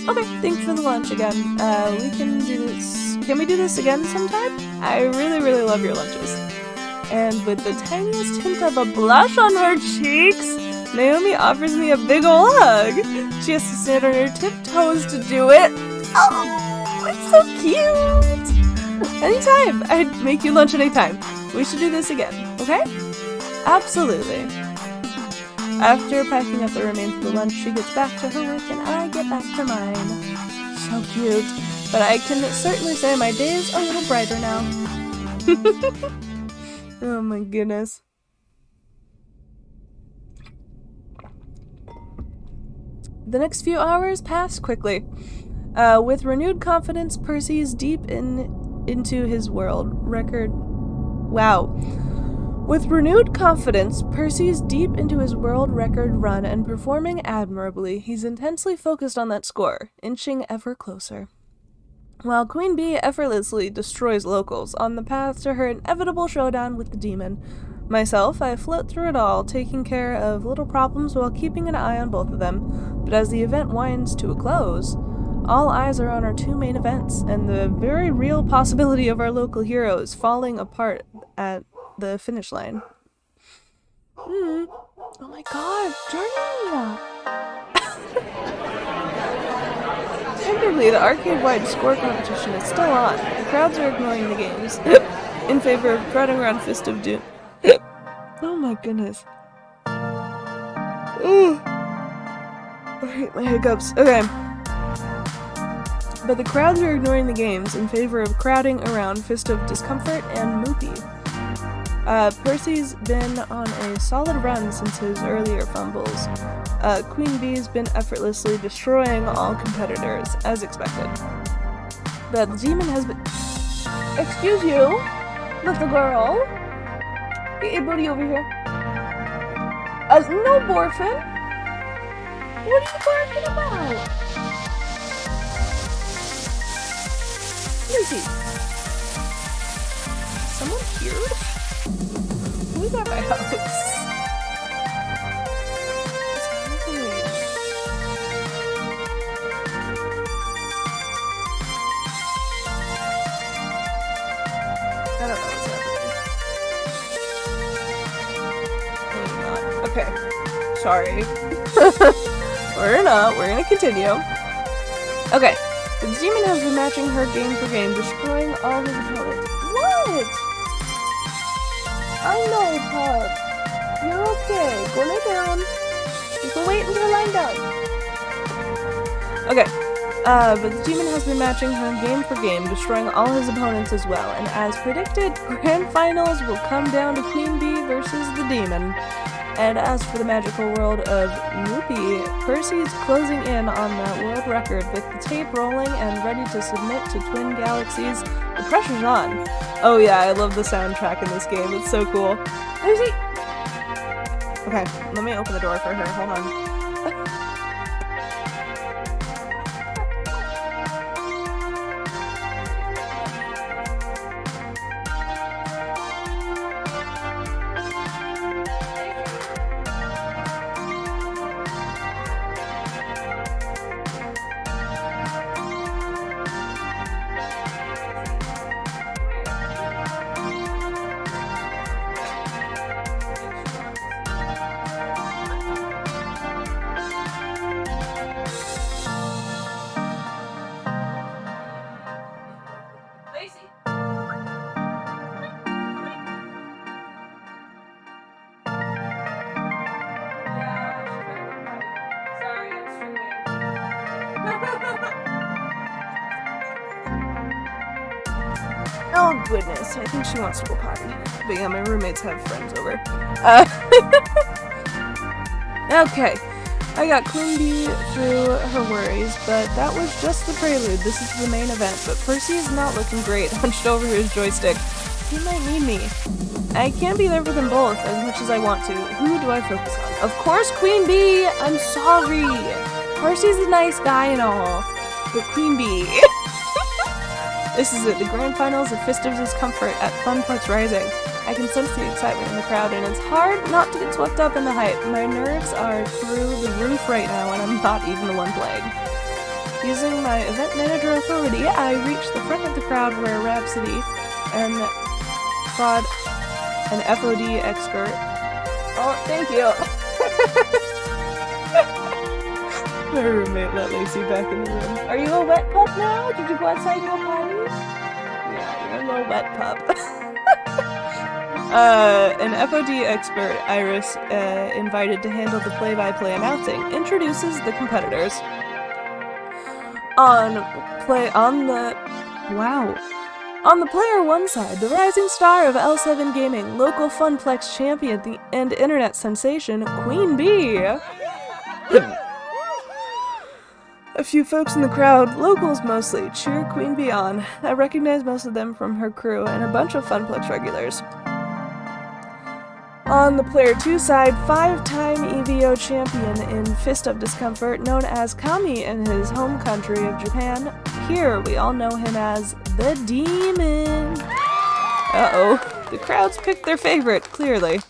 Okay, thanks for the lunch again. We can do this. Can we do this again sometime? I really, really love your lunches. And with the tiniest hint of a blush on her cheeks, Naomi offers me a big ol' hug. She has to stand on her tiptoes to do it. Oh, it's so cute. Anytime. I'd make you lunch anytime. We should do this again, okay? Absolutely. After packing up the remains of the lunch, she gets back to her work and I get back to mine. So cute. But I can certainly say my day is a little brighter now. Oh my goodness. The next few hours pass quickly. With renewed confidence, Percy's deep into his world record. Wow. With renewed confidence, Percy's deep into his world record run and performing admirably. He's intensely focused on that score, inching ever closer. While Queen Bee effortlessly destroys locals on the path to her inevitable showdown with the demon. Myself, I float through it all, taking care of little problems while keeping an eye on both of them. But as the event winds to a close, all eyes are on our 2 main events, and the very real possibility of our local heroes falling apart at the finish line. Oh my god, Journey! Technically, the arcade-wide score competition is still on. The crowds are ignoring the games in favor of crowding around Fist of Doom. Oh my goodness. Ooh. I hate my hiccups. Okay. But the crowds are ignoring the games in favor of crowding around Fist of Discomfort and Moopy. Percy's been on a solid run since his earlier fumbles. Queen Bee's been effortlessly destroying all competitors, as expected. But the demon has been— Excuse you? little girl. Get your booty over here. No, Borfin. What are you barking about? Lucy. Someone here? Who's at my house? I don't know what's happening. Okay. Sorry. We're gonna continue. Okay. The demon has been matching her game for game, destroying all his opponents. What? I know, Pup. You're okay. Go lay down. You can wait until I'm done. Okay. But the demon has been matching her game for game, destroying all his opponents as well. And as predicted, grand finals will come down to Queen Bee versus the demon. And as for the magical world of Noopy, Percy's closing in on that world record with the tape rolling and ready to submit to Twin Galaxies. The pressure's on. Oh yeah, I love the soundtrack in this game. It's so cool. Lucy! Okay, let me open the door for her. Hold on. Oh goodness, I think she wants to go potty. But yeah, my roommates have friends over. Okay, I got Queen Bee through her worries, but that was just the prelude. This is the main event, but Percy is not looking great, hunched over his joystick. He might need me. I can't be there for them both as much as I want to. Who do I focus on? Of course, Queen Bee! I'm sorry! Percy's a nice guy and all, but Queen Bee... This is it, the grand finals of Fist of Discomfort at Funplex Rising. I can sense the excitement in the crowd, and it's hard not to get swept up in the hype. My nerves are through the roof right now, and I'm not even the one playing. Using my event manager authority, I reach the front of the crowd where Rhapsody and Fraud, an FOD expert... Oh, thank you! My roommate let Lacey back in the room. Are you a wet pup now? Did you go outside and go potty? Yeah, you're a little wet pup. An FOD expert, Iris, invited to handle the play-by-play announcing, introduces the competitors. On the player one side, the rising star of L7 Gaming, local Funplex champion and internet sensation, Queen Bee. A few folks in the crowd, locals mostly, cheer Queen Bee on. I recognize most of them from her crew and a bunch of Funplex regulars. On the player 2 side, 5-time EVO champion in Fist of Discomfort, known as Kami in his home country of Japan. Here, we all know him as the Demon. Uh-oh, the crowds picked their favorite, clearly.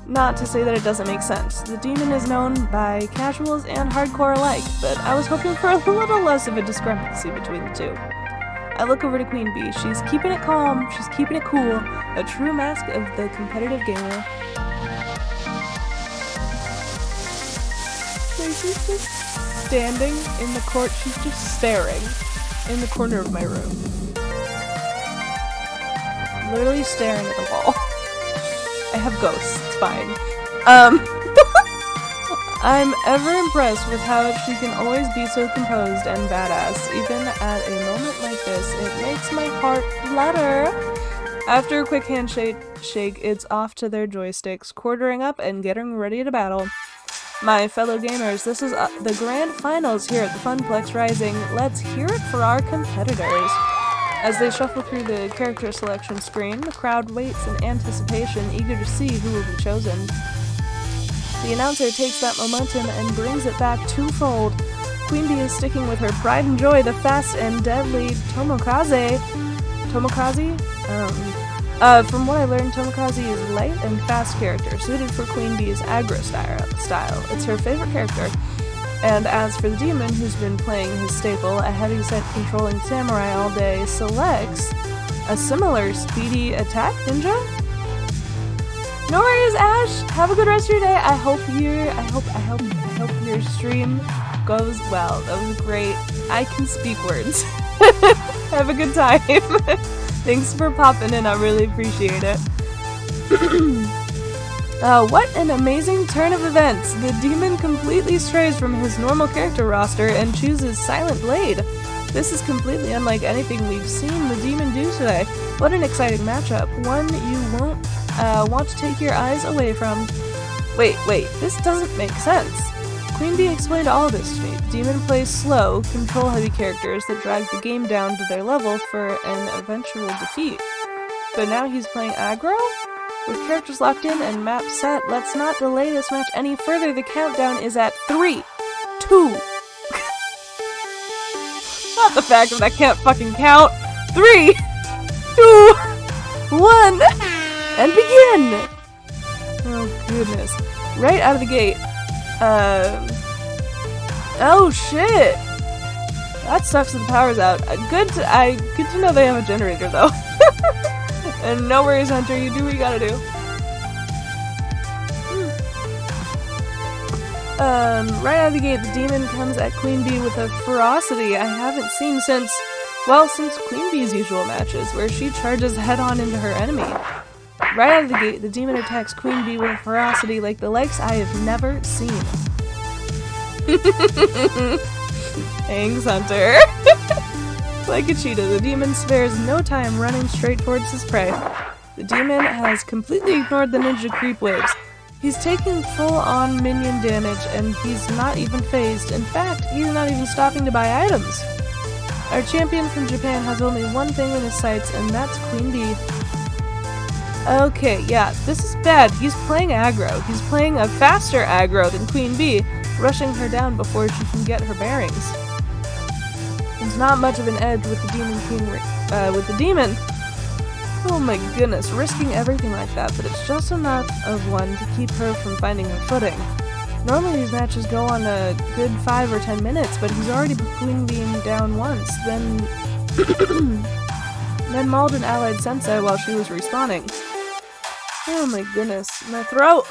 Not to say that it doesn't make sense. The Demon is known by casuals and hardcore alike, but I was hoping for a little less of a discrepancy between the two. I look over to Queen Bee. She's keeping it calm, she's keeping it cool, a true mask of the competitive gamer. She's just standing in the court, she's just staring in the corner of my room. Literally staring at the wall. I have ghosts, it's fine. I'm ever impressed with how she can always be so composed and badass. Even at a moment like this, it makes my heart flutter. After a quick handshake, it's off to their joysticks, quartering up and getting ready to battle. My fellow gamers, this is the grand finals here at the Funplex Rising. Let's hear it for our competitors. As they shuffle through the character selection screen, the crowd waits in anticipation, eager to see who will be chosen. The announcer takes that momentum and brings it back twofold. Queen Bee is sticking with her pride and joy, the fast and deadly Tomokaze? From what I learned, Tomokaze is light and fast character, suited for Queen Bee's aggro style. It's her favorite character. And as for the demon, who's been playing his staple, a heavy-set controlling samurai all day, selects a similar speedy attack ninja? No worries, Ash! Have a good rest of your day. I hope your stream goes well. That was great. I can speak words. Have a good time. Thanks for popping in, I really appreciate it. What an amazing turn of events! The demon completely strays from his normal character roster and chooses Silent Blade. This is completely unlike anything we've seen the demon do today. What an exciting matchup. One you won't want to take your eyes away from. Wait, this doesn't make sense. Queen Bee explained all this to me. The demon plays slow, control-heavy characters that drag the game down to their level for an eventual defeat. But now he's playing aggro? With characters locked in and map set, let's not delay this match any further. The countdown is at 3, 2... Not the fact that I can't fucking count. 3, 2, 1, and begin! Oh goodness. Right out of the gate. Oh shit! That sucks that the power's out. Good to know they have a generator though. And no worries, Hunter, you do what you gotta do. Right out of the gate, the demon comes at Queen Bee with a ferocity I haven't seen since Queen Bee's usual matches, where she charges head-on into her enemy. Right out of the gate, the demon attacks Queen Bee with a ferocity like the likes I have never seen. Thanks, Hunter. Like a cheetah, the demon spares no time running straight towards his prey. The demon has completely ignored the ninja creep waves. He's taking full-on minion damage, and he's not even phased. In fact, he's not even stopping to buy items. Our champion from Japan has only one thing in his sights, and that's Queen Bee. Okay, yeah, this is bad. He's playing aggro. He's playing a faster aggro than Queen Bee, rushing her down before she can get her bearings. There's not much of an edge with the demon. Oh my goodness, risking everything like that, but it's just enough of one to keep her from finding her footing. Normally these matches go on a good 5 or 10 minutes, but he's already put Queen Bee down once, then mauled an allied sensei while she was respawning. Oh my goodness, my throat!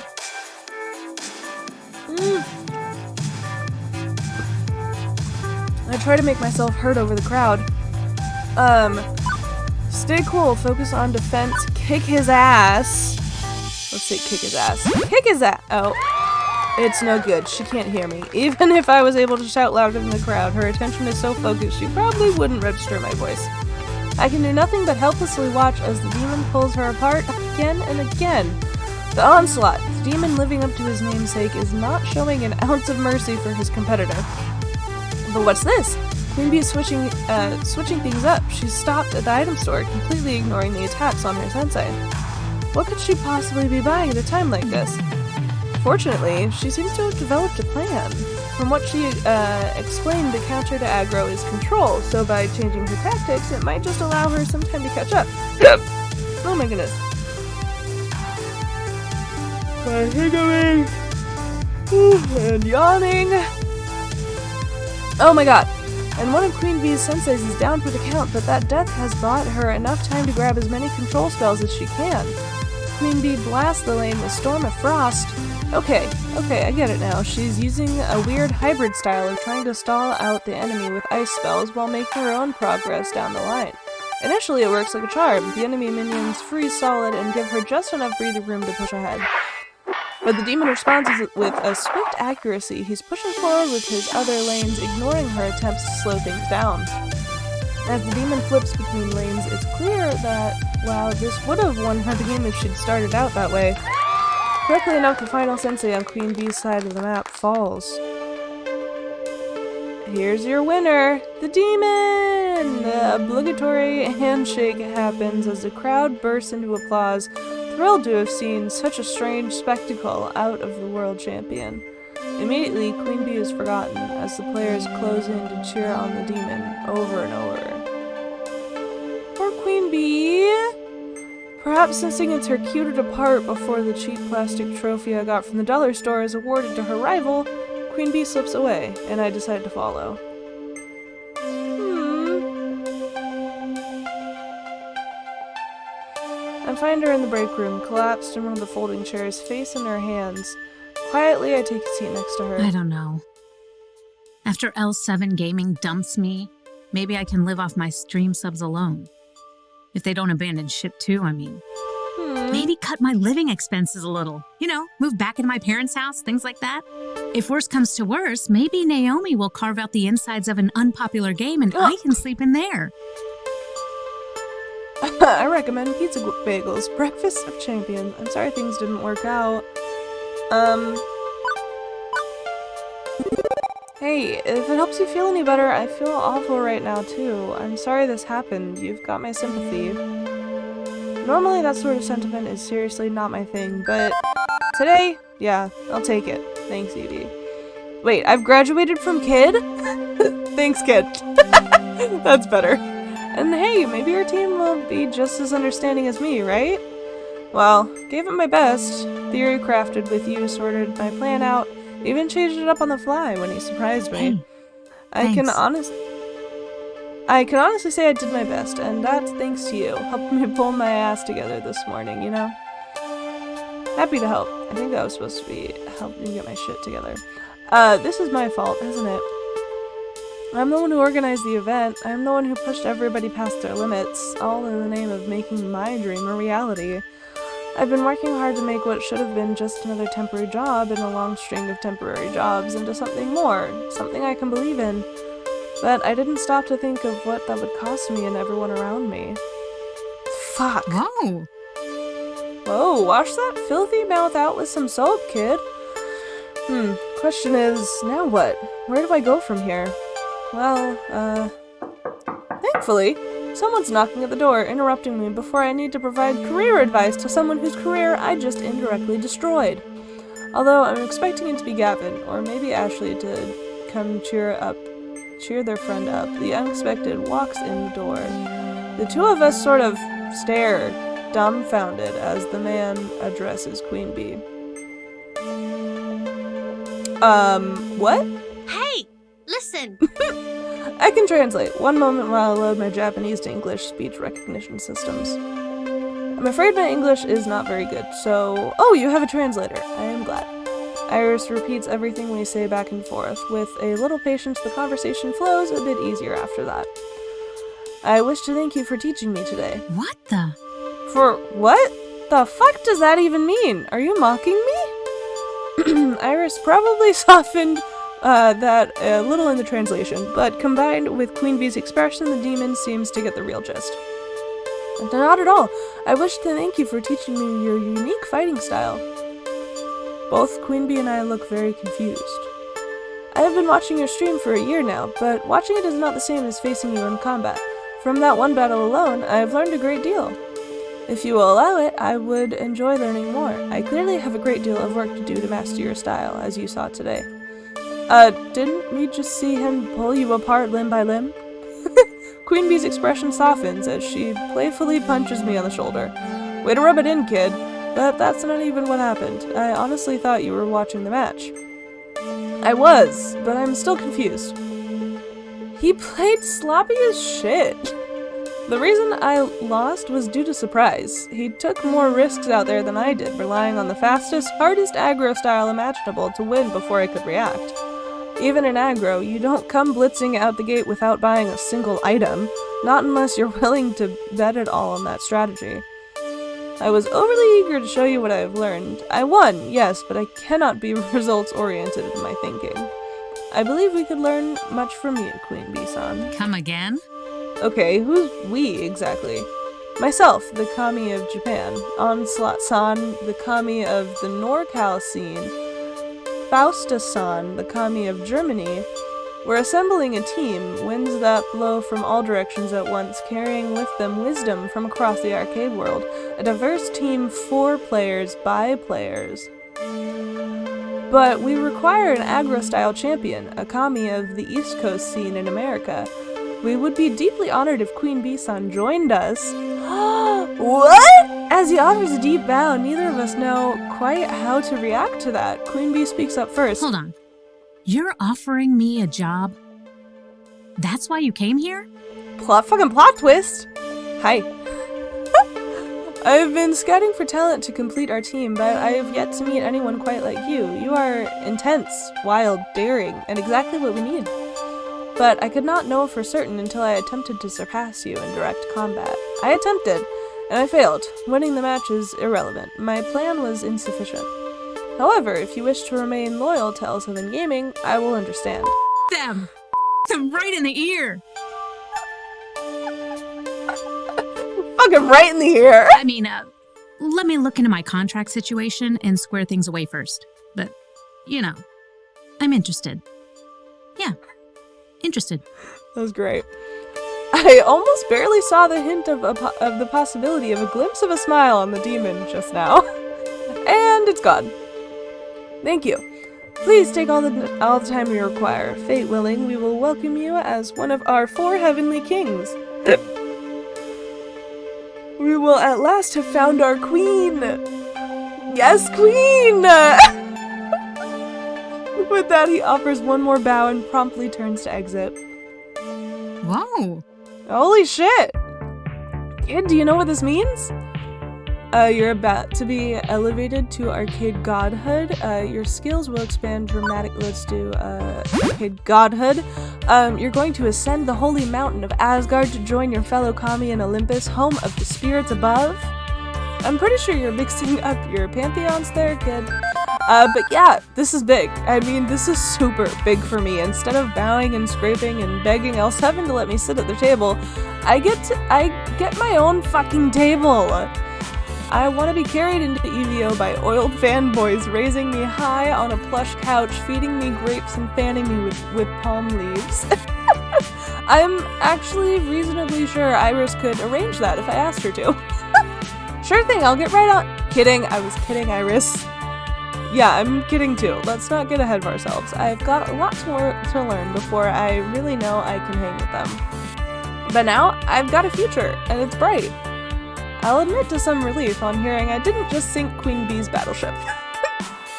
I try to make myself heard over the crowd. Stay cool, focus on defense, kick his ass. Let's say kick his ass. Kick his ass! Oh. It's no good, she can't hear me. Even if I was able to shout louder than the crowd, her attention is so focused she probably wouldn't register my voice. I can do nothing but helplessly watch as the demon pulls her apart again and again. The onslaught. The demon, living up to his namesake, is not showing an ounce of mercy for his competitor. But what's this? Queen Bee is switching things up. She's stopped at the item store, completely ignoring the attacks on her sensei. What could she possibly be buying at a time like this? Fortunately, she seems to have developed a plan. From what she explained, the counter to aggro is control, so by changing her tactics, it might just allow her some time to catch up. Oh my goodness. My hiccuping and yawning. Oh my god. And one of Queen Bee's senseis is down for the count, but that death has bought her enough time to grab as many control spells as she can. Queen Bee blasts the lane with Storm of Frost. Okay, I get it now. She's using a weird hybrid style of trying to stall out the enemy with ice spells while making her own progress down the line. Initially it works like a charm. The enemy minions freeze solid and give her just enough breathing room to push ahead. But the demon responds with a swift accuracy. He's pushing forward with his other lanes, ignoring her attempts to slow things down. As the demon flips between lanes, it's clear that, wow, this would have won her the game if she'd started out that way. Correctly enough, the final sensei on Queen Bee's side of the map falls. here's your winner, the demon! The obligatory handshake happens as the crowd bursts into applause, thrilled to have seen such a strange spectacle out of the world champion. Immediately, Queen Bee is forgotten as the players close in to cheer on the demon over and over. Poor Queen Bee! Perhaps sensing it's her cue to depart before the cheap plastic trophy I got from the dollar store is awarded to her rival, Queen Bee slips away, and I decide to follow. I find her in the break room, collapsed in one of the folding chairs, face in her hands. Quietly, I take a seat next to her. I don't know. After L7 Gaming dumps me, maybe I can live off my stream subs alone. If they don't abandon ship too, I mean. Maybe cut my living expenses a little. You know, move back into my parents' house, things like that. If worse comes to worse, maybe Naomi will carve out the insides of an unpopular game and I can sleep in there. I recommend pizza bagels, breakfast of champions. I'm sorry things didn't work out. Hey, if it helps you feel any better, I feel awful right now too. I'm sorry this happened. You've got my sympathy. Normally that sort of sentiment is seriously not my thing, but today, yeah, I'll take it. Thanks, Evie. Wait, I've graduated from kid? Thanks, kid. That's better. And hey, maybe your team will be just as understanding as me, right? Well, gave it my best. Theory crafted with you, sorted my plan out, even changed it up on the fly when you surprised me. Hey, I can thanks. honestly say I did my best, and that's thanks to you, helping me pull my ass together this morning, you know? Happy to help. I think that was supposed to be helping get my shit together. This is my fault, isn't it? I'm the one who organized the event. I'm the one who pushed everybody past their limits, all in the name of making my dream a reality. I've been working hard to make what should have been just another temporary job in a long string of temporary jobs into something more, something I can believe in. But I didn't stop to think of what that would cost me and everyone around me. Fuck. Whoa. Whoa, wash that filthy mouth out with some soap, kid. Question is, now what? Where do I go from here? Well, thankfully, someone's knocking at the door, interrupting me before I need to provide career advice to someone whose career I just indirectly destroyed. Although I'm expecting it to be Gavin, or maybe Ashley, to come cheer their friend up, the unexpected walks in the door. The two of us sort of stare, dumbfounded, as the man addresses Queen Bee. What? Hey, listen. I can translate. One moment while I load my Japanese to English speech recognition systems. I'm afraid my English is not very good, so... Oh, you have a translator. I am glad. Iris repeats everything we say back and forth. With a little patience, the conversation flows a bit easier after that. I wish to thank you for teaching me today. What the? For what? The fuck does that even mean? Are you mocking me? Iris probably softened that a little in the translation, but combined with Queen Bee's expression, the demon seems to get the real gist. Not at all. I wish to thank you for teaching me your unique fighting style. Both Queen Bee and I look very confused. I have been watching your stream for a year now, but watching it is not the same as facing you in combat. From that one battle alone, I have learned a great deal. If you will allow it, I would enjoy learning more. I clearly have a great deal of work to do to master your style, as you saw today. Didn't we just see him pull you apart limb by limb? Queen Bee's expression softens as she playfully punches me on the shoulder. Way to rub it in, kid. But that's not even what happened. I honestly thought you were watching the match. I was, but I'm still confused. He played sloppy as shit. The reason I lost was due to surprise. He took more risks out there than I did, relying on the fastest, hardest aggro style imaginable to win before I could react. Even in aggro, you don't come blitzing out the gate without buying a single item, not unless you're willing to bet it all on that strategy. I was overly eager to show you what I have learned. I won, yes, but I cannot be results-oriented in my thinking. I believe we could learn much from you, Queen Bee-san. Come again? Okay, who's we exactly? Myself, the Kami of Japan. Onslaught-san, the Kami of the NorCal scene. Fausta-san, the Kami of Germany. We're assembling a team, winds that blow from all directions at once, carrying with them wisdom from across the arcade world. A diverse team for players by players. But we require an aggro-style champion, a kami of the East Coast scene in America. We would be deeply honored if Queen Bee-san joined us. What? As he offers a deep bow, neither of us know quite how to react to that. Queen Bee speaks up first. Hold on. You're offering me a job? That's why you came here? Fucking plot twist! Hi. I've been scouting for talent to complete our team, but I have yet to meet anyone quite like you. You are intense, wild, daring, and exactly what we need. But I could not know for certain until I attempted to surpass you in direct combat. I attempted, and I failed. Winning the match is irrelevant. My plan was insufficient. However, if you wish to remain loyal to L7 Gaming, I will understand. Them right in the ear! Fucking right in the ear! I mean, let me look into my contract situation and square things away first. But, you know, I'm interested. Yeah, interested. That was great. I almost barely saw the hint of the possibility of a glimpse of a smile on the demon just now. And it's gone. Thank you. Please take all the time you require. Fate willing, we will welcome you as one of our 4 heavenly kings. We will at last have found our queen. Yes, queen! With that, he offers one more bow and promptly turns to exit. Whoa! Holy shit! Kid, do you know what this means? You're about to be elevated to arcade godhood. Your skills will expand dramatically. Let's do arcade godhood. You're going to ascend the holy mountain of Asgard to join your fellow kami in Olympus, home of the spirits above. I'm pretty sure you're mixing up your pantheons there, kid. But yeah, this is big. I mean, this is super big for me. Instead of bowing and scraping and begging L7 to let me sit at the table, I get my own fucking table. I want to be carried into EVO by oiled fanboys, raising me high on a plush couch, feeding me grapes and fanning me with palm leaves. I'm actually reasonably sure Iris could arrange that if I asked her to. Sure thing, I'll get right on. Kidding, I was kidding, Iris. Yeah, I'm kidding too. Let's not get ahead of ourselves. I've got a lot more to learn before I really know I can hang with them. But now, I've got a future, and it's bright. I'll admit to some relief on hearing I didn't just sink Queen Bee's battleship.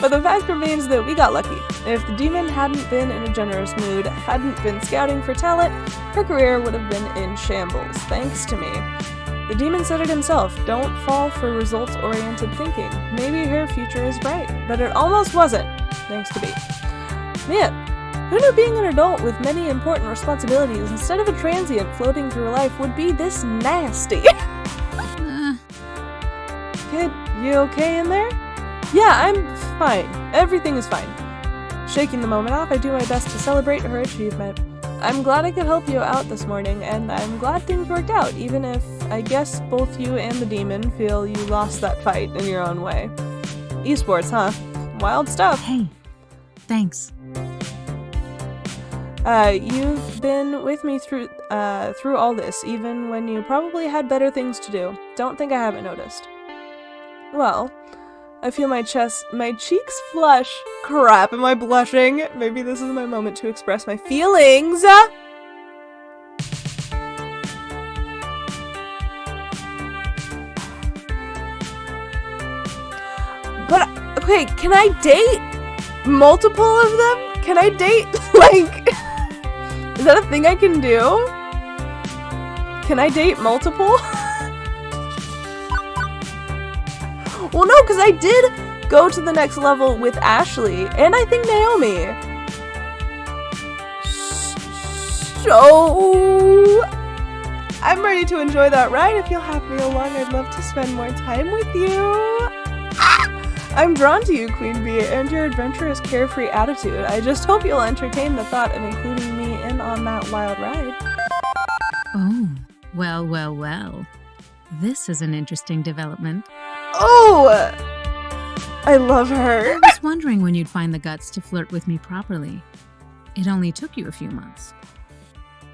But the fact remains that we got lucky. If the demon hadn't been in a generous mood, hadn't been scouting for talent, her career would have been in shambles, thanks to me. The demon said it himself, don't fall for results-oriented thinking. Maybe her future is bright, but it almost wasn't, thanks to me. Man, who knew being an adult with many important responsibilities instead of a transient floating through life would be this nasty? Kid, you okay in there? Yeah, I'm fine. Everything is fine. Shaking the moment off, I do my best to celebrate her achievement. I'm glad I could help you out this morning, and I'm glad things worked out, even if I guess both you and the demon feel you lost that fight in your own way. Esports, huh? Wild stuff. Hey, thanks. You've been with me through all this, even when you probably had better things to do. Don't think I haven't noticed. Well, I feel my cheeks flush. Crap, am I blushing? Maybe this is my moment to express my feelings. But, okay, can I date multiple of them? Can I date, like, is that a thing I can do? Can I date multiple? Well, no, because I did go to the next level with Ashley, and I think Naomi. So, I'm ready to enjoy that ride. If you'll have me along, I'd love to spend more time with you. I'm drawn to you, Queen Bee, and your adventurous, carefree attitude. I just hope you'll entertain the thought of including me in on that wild ride. Oh, well. This is an interesting development. Oh! I love her. I was wondering when you'd find the guts to flirt with me properly. It only took you a few months.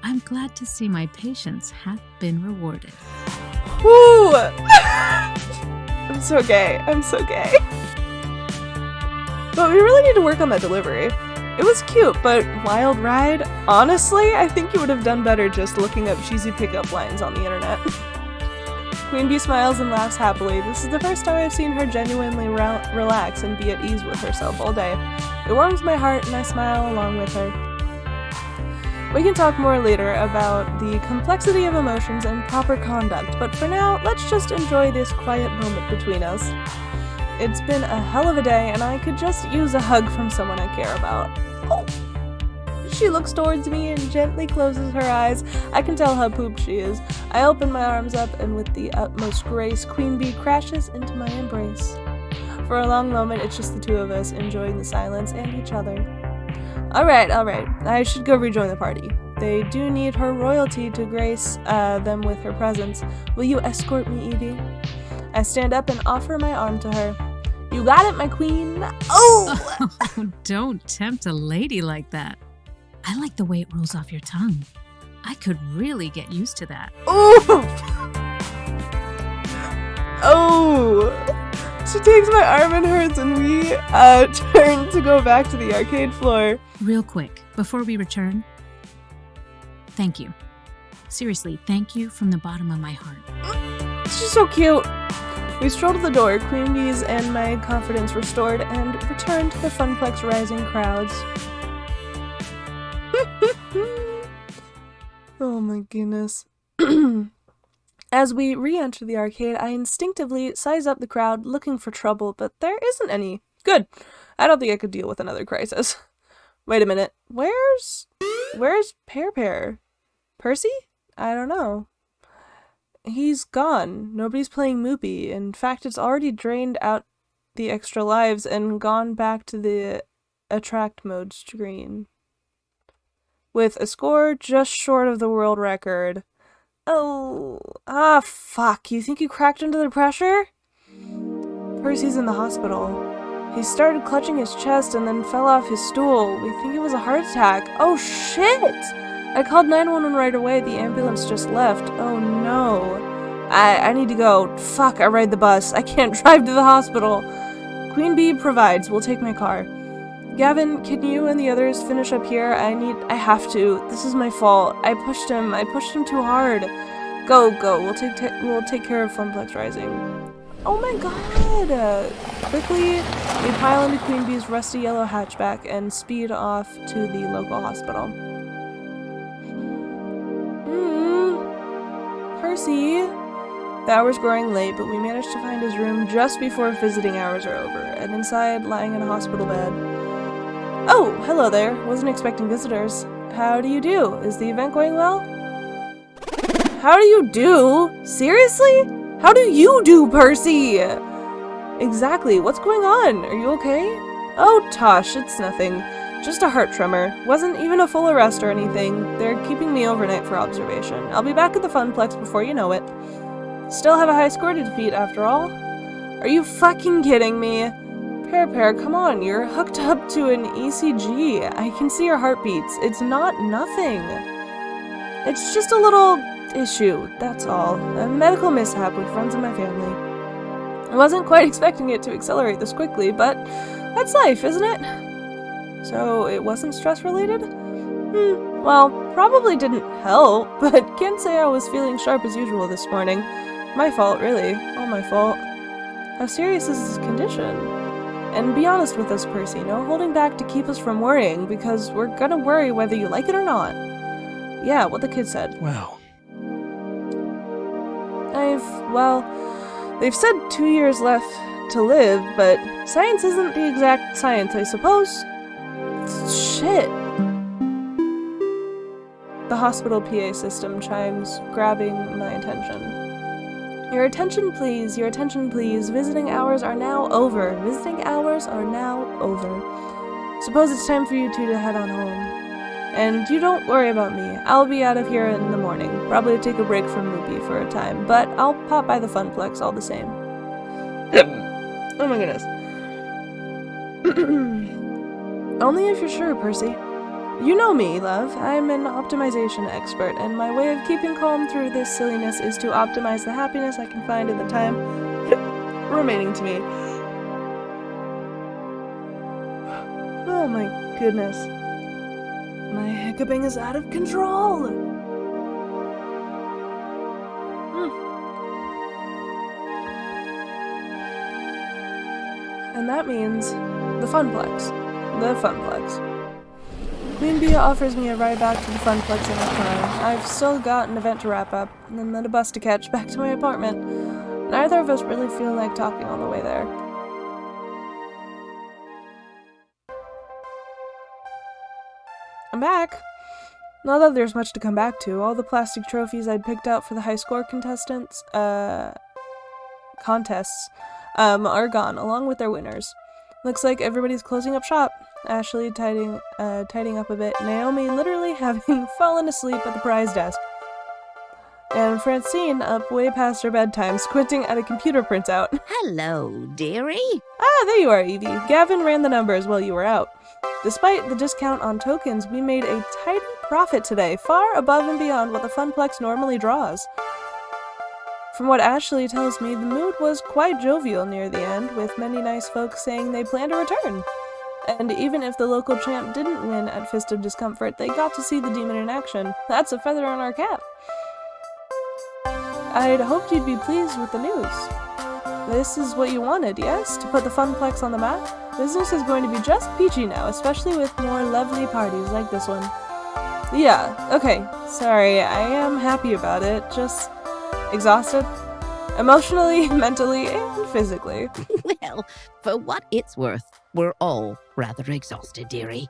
I'm glad to see my patience hath been rewarded. Woo! I'm so gay. I'm so gay. But we really need to work on that delivery. It was cute, but wild ride? Honestly, I think you would have done better just looking up cheesy pickup lines on the internet. Queen Bee smiles and laughs happily. This is the first time I've seen her genuinely relax and be at ease with herself all day. It warms my heart and I smile along with her. We can talk more later about the complexity of emotions and proper conduct, but for now, let's just enjoy this quiet moment between us. It's been a hell of a day, and I could just use a hug from someone I care about. Oh! She looks towards me and gently closes her eyes. I can tell how pooped she is. I open my arms up, and with the utmost grace, Queen Bee crashes into my embrace. For a long moment, it's just the two of us, enjoying the silence and each other. Alright, I should go rejoin the party. They do need her royalty to grace them with her presence. Will you escort me, Evie? I stand up and offer my arm to her. You got it, my queen. Oh! Oh, don't tempt a lady like that. I like the way it rolls off your tongue. I could really get used to that. Ooh! Oh! She takes my arm in hers and we turn to go back to the arcade floor. Real quick, before we return, thank you. Seriously, thank you from the bottom of my heart. She's so cute. We stroll to the door, Queen Bees and my confidence restored, and return to the Funplex rising crowds. Oh my goodness. As we re-enter the arcade, I instinctively size up the crowd, looking for trouble, but there isn't any. Good. I don't think I could deal with another crisis. Wait a minute. Where's Pear? Percy? I don't know. He's gone. Nobody's playing Moopy. In fact, it's already drained out the extra lives and gone back to the attract mode screen. With a score just short of the world record. Oh, fuck. You think you cracked under the pressure? Percy's in the hospital. He started clutching his chest and then fell off his stool. We think it was a heart attack. Oh, shit! I called 911 right away. The ambulance just left. Oh, no. I need to go. Fuck, I ride the bus. I can't drive to the hospital. Queen Bee provides. We'll take my car. Gavin, can you and the others finish up here? I have to. This is my fault. I pushed him too hard. Go. We'll take care of Funplex Rising. Oh my god! Quickly, we pile into Queen Bee's rusty yellow hatchback and speed off to the local hospital. Percy! The hour's growing late, but we managed to find his room just before visiting hours are over, and inside, lying in a hospital bed. Oh, hello there. Wasn't expecting visitors. How do you do? Is the event going well? How do you do? Seriously? How do you do, Percy? Exactly. What's going on? Are you okay? Oh, Tosh, it's nothing. Just a heart tremor. Wasn't even a full arrest or anything. They're keeping me overnight for observation. I'll be back at the Funplex before you know it. Still have a high score to defeat, after all. Are you fucking kidding me? Pear, come on. You're hooked up to an ECG. I can see your heartbeats. It's not nothing. It's just a little issue, that's all. A medical mishap which runs in my family. I wasn't quite expecting it to accelerate this quickly, but that's life, isn't it? So it wasn't stress-related? Well, probably didn't help, but can't say I was feeling sharp as usual this morning. My fault, really. All my fault. How serious is his condition? And be honest with us, Percy. No holding back to keep us from worrying, because we're gonna worry whether you like it or not. Yeah, what the kid said. Wow. They've said 2 years left to live, but science isn't the exact science, I suppose. Shit. The hospital PA system chimes, grabbing my attention. Your attention, please. Your attention, please. Visiting hours are now over. Visiting hours are now over. Suppose it's time for you two to head on home. And you don't worry about me. I'll be out of here in the morning. Probably take a break from Moopy for a time, but I'll pop by the Funplex all the same. Oh my goodness. Only if you're sure, Percy. You know me, love. I'm an optimization expert, and my way of keeping calm through this silliness is to optimize the happiness I can find in the time remaining to me. Oh my goodness. My hiccuping is out of control! And that means the Funplex. The Funplex. Queen Bee offers me a ride back to the Funplex in her car. I've still got an event to wrap up, and then a bus to catch back to my apartment. Neither of us really feel like talking on the way there. I'm back! Not that there's much to come back to. All the plastic trophies I'd picked out for the high score contests, are gone, along with their winners. Looks like everybody's closing up shop. Ashley tidying up a bit, Naomi literally having fallen asleep at the prize desk, and Francine up way past her bedtime, squinting at a computer printout. Hello, dearie. Ah, there you are, Evie. Gavin ran the numbers while you were out. Despite the discount on tokens, we made a tidy profit today, far above and beyond what the Funplex normally draws. From what Ashley tells me, the mood was quite jovial near the end, with many nice folks saying they plan to return. And even if the local champ didn't win at Fist of Discomfort, they got to see the demon in action. That's a feather in our cap. I'd hoped you'd be pleased with the news. This is what you wanted, yes? To put the Funplex on the map? Business is going to be just peachy now, especially with more lovely parties like this one. Yeah, okay, sorry, I am happy about it, just exhausted. Emotionally, mentally, and physically. Well, for what it's worth, we're all rather exhausted, dearie.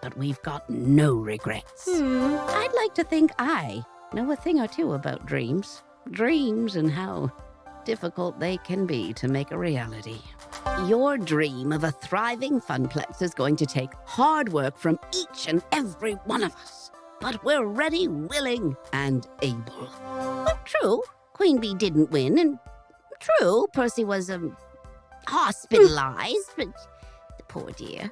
But we've got no regrets. I'd like to think I know a thing or two about dreams. Dreams and how difficult they can be to make a reality. Your dream of a thriving Funplex is going to take hard work from each and every one of us. But we're ready, willing, and able. But true, Queen Bee didn't win, and true, Percy was, hospitalized, but poor dear.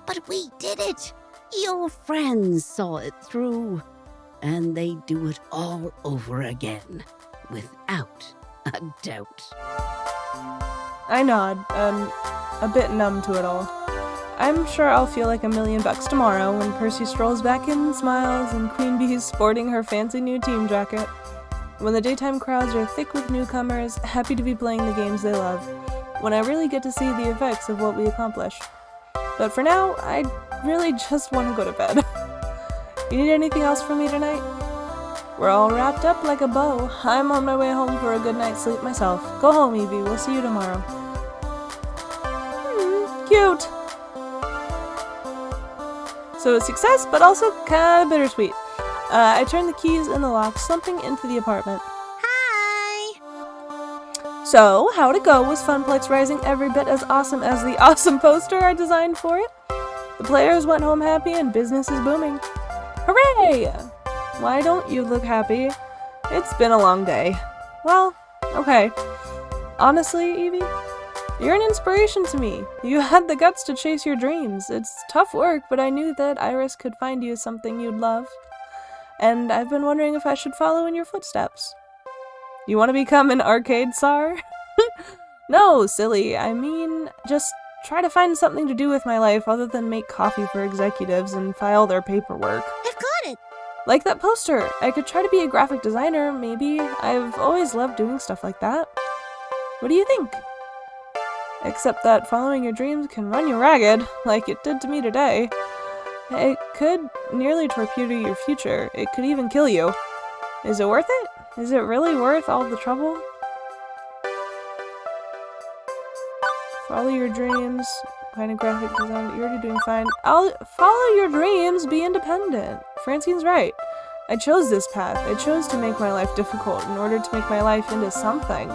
But we did it! Your friends saw it through, and they do it all over again, without a doubt. I nod, a bit numb to it all. I'm sure I'll feel like $1 million tomorrow when Percy strolls back in and smiles and Queen Bee's sporting her fancy new team jacket. When the daytime crowds are thick with newcomers, happy to be playing the games they love. When I really get to see the effects of what we accomplish. But for now, I really just want to go to bed. You need anything else from me tonight? We're all wrapped up like a bow. I'm on my way home for a good night's sleep myself. Go home, Evie. We'll see you tomorrow. Cute! So a success, but also kinda bittersweet. I turned the keys in the lock, slumping into the apartment. Hi! So, how'd it go? Was Funplex Rising every bit as awesome as the awesome poster I designed for it? The players went home happy and business is booming. Hooray! Why don't you look happy? It's been a long day. Well, okay. Honestly, Evie, you're an inspiration to me. You had the guts to chase your dreams. It's tough work, but I knew that Iris could find you something you'd love. And I've been wondering if I should follow in your footsteps. You want to become an arcade czar? No, silly. I mean, just try to find something to do with my life other than make coffee for executives and file their paperwork. I've got it! Like that poster. I could try to be a graphic designer, maybe. I've always loved doing stuff like that. What do you think? Except that following your dreams can run you ragged, like it did to me today. It could nearly torpedo your future. It could even kill you. Is it worth it? Is it really worth all the trouble? Follow your dreams. Find a graphic design. You're already doing fine. I'll follow your dreams. Be independent. Francine's right. I chose this path. I chose to make my life difficult in order to make my life into something.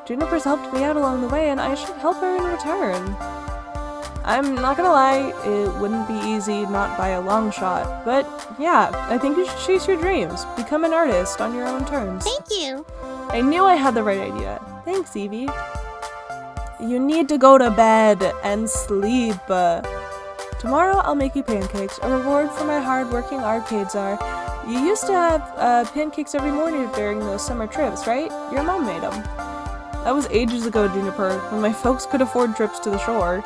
Juniper's helped me out along the way, and I should help her in return. I'm not gonna lie, it wouldn't be easy, not by a long shot. But yeah, I think you should chase your dreams. Become an artist on your own terms. Thank you! I knew I had the right idea. Thanks, Evie. You need to go to bed and sleep. Tomorrow I'll make you pancakes, a reward for my hard-working arcade czar. You used to have pancakes every morning during those summer trips, right? Your mom made them. That was ages ago, Juniper, when my folks could afford trips to the shore.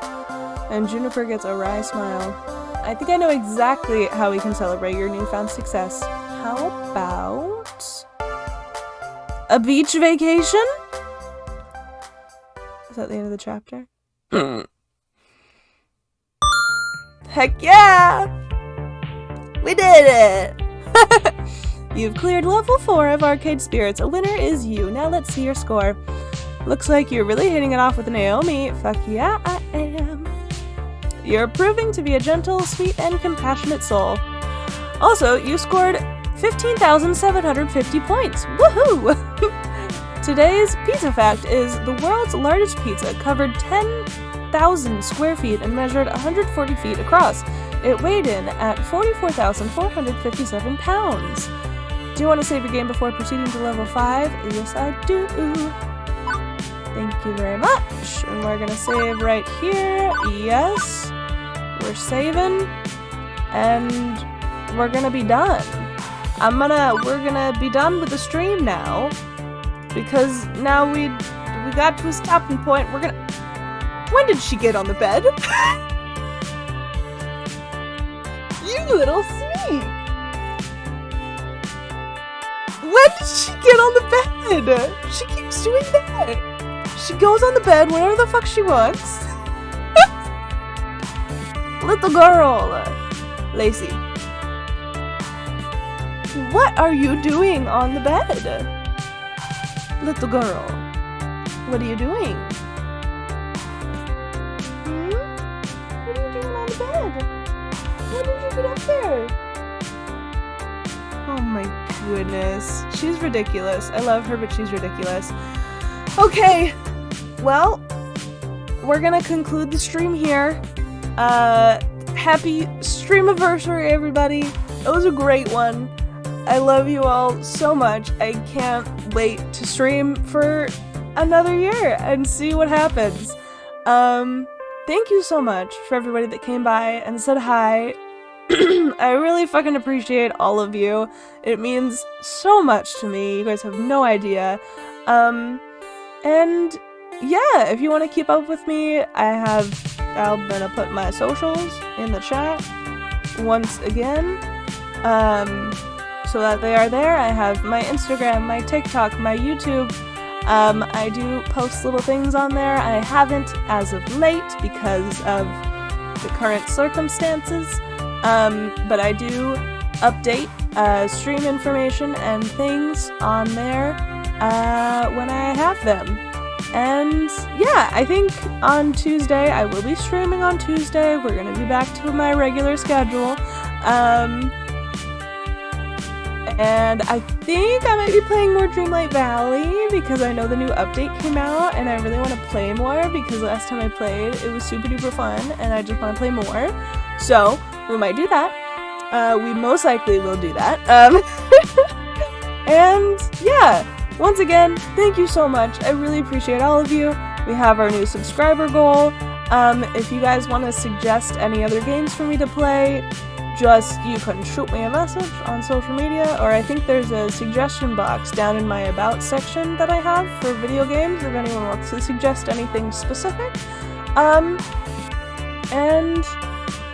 And Juniper gets a wry smile. I think I know exactly how we can celebrate your newfound success. How about a beach vacation? Is that the end of the chapter? Heck yeah! We did it! You've cleared level 4 of Arcade Spirits. A winner is you. Now let's see your score. Looks like you're really hitting it off with Naomi. Fuck yeah, I am. You're proving to be a gentle, sweet, and compassionate soul. Also, you scored 15,750 points. Woohoo! Today's pizza fact is the world's largest pizza covered 10,000 square feet and measured 140 feet across. It weighed in at 44,457 pounds. Do you want to save your game before proceeding to level 5? Yes, I do. Thank you very much. And we're gonna save right here. Yes. We're saving. And we're gonna be done. We're gonna be done with the stream now. Because now we got to a stopping point. When did she get on the bed? You little sneak! When did she get on the bed? She keeps doing that. She goes on the bed whenever the fuck she wants. Little girl. Lacey. What are you doing on the bed? Little girl. What are you doing? What are you doing on the bed? When did you get up there? Oh my goodness. She's ridiculous. I love her, but she's ridiculous. Okay. Well, we're gonna conclude the stream here. Happy streamiversary, everybody. It was a great one. I love you all so much. I can't wait to stream for another year and see what happens. Thank you so much for everybody that came by and said hi. I really fucking appreciate all of you. It means so much to me. You guys have no idea. And yeah, if you want to keep up with me, I'm gonna put my socials in the chat once again. So that they are there. I have my Instagram, my TikTok, my YouTube. I do post little things on there. I haven't as of late because of the current circumstances. But I do update stream information and things on there when I have them. And yeah, I think on Tuesday, I will be streaming on Tuesday. We're gonna be back to my regular schedule. And I think I might be playing more Dreamlight Valley because I know the new update came out and I really want to play more because last time I played it was super duper fun and I just want to play more. So we might do that. We most likely will do that. And yeah, once again, thank you so much. I really appreciate all of you. We have our new subscriber goal. If you guys want to suggest any other games for me to play, you can shoot me a message on social media, or I think there's a suggestion box down in my About section that I have for video games if anyone wants to suggest anything specific. And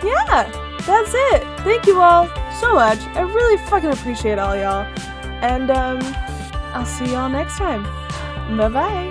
yeah, that's it. Thank you all so much. I really fucking appreciate all y'all. And I'll see y'all next time. Bye-bye.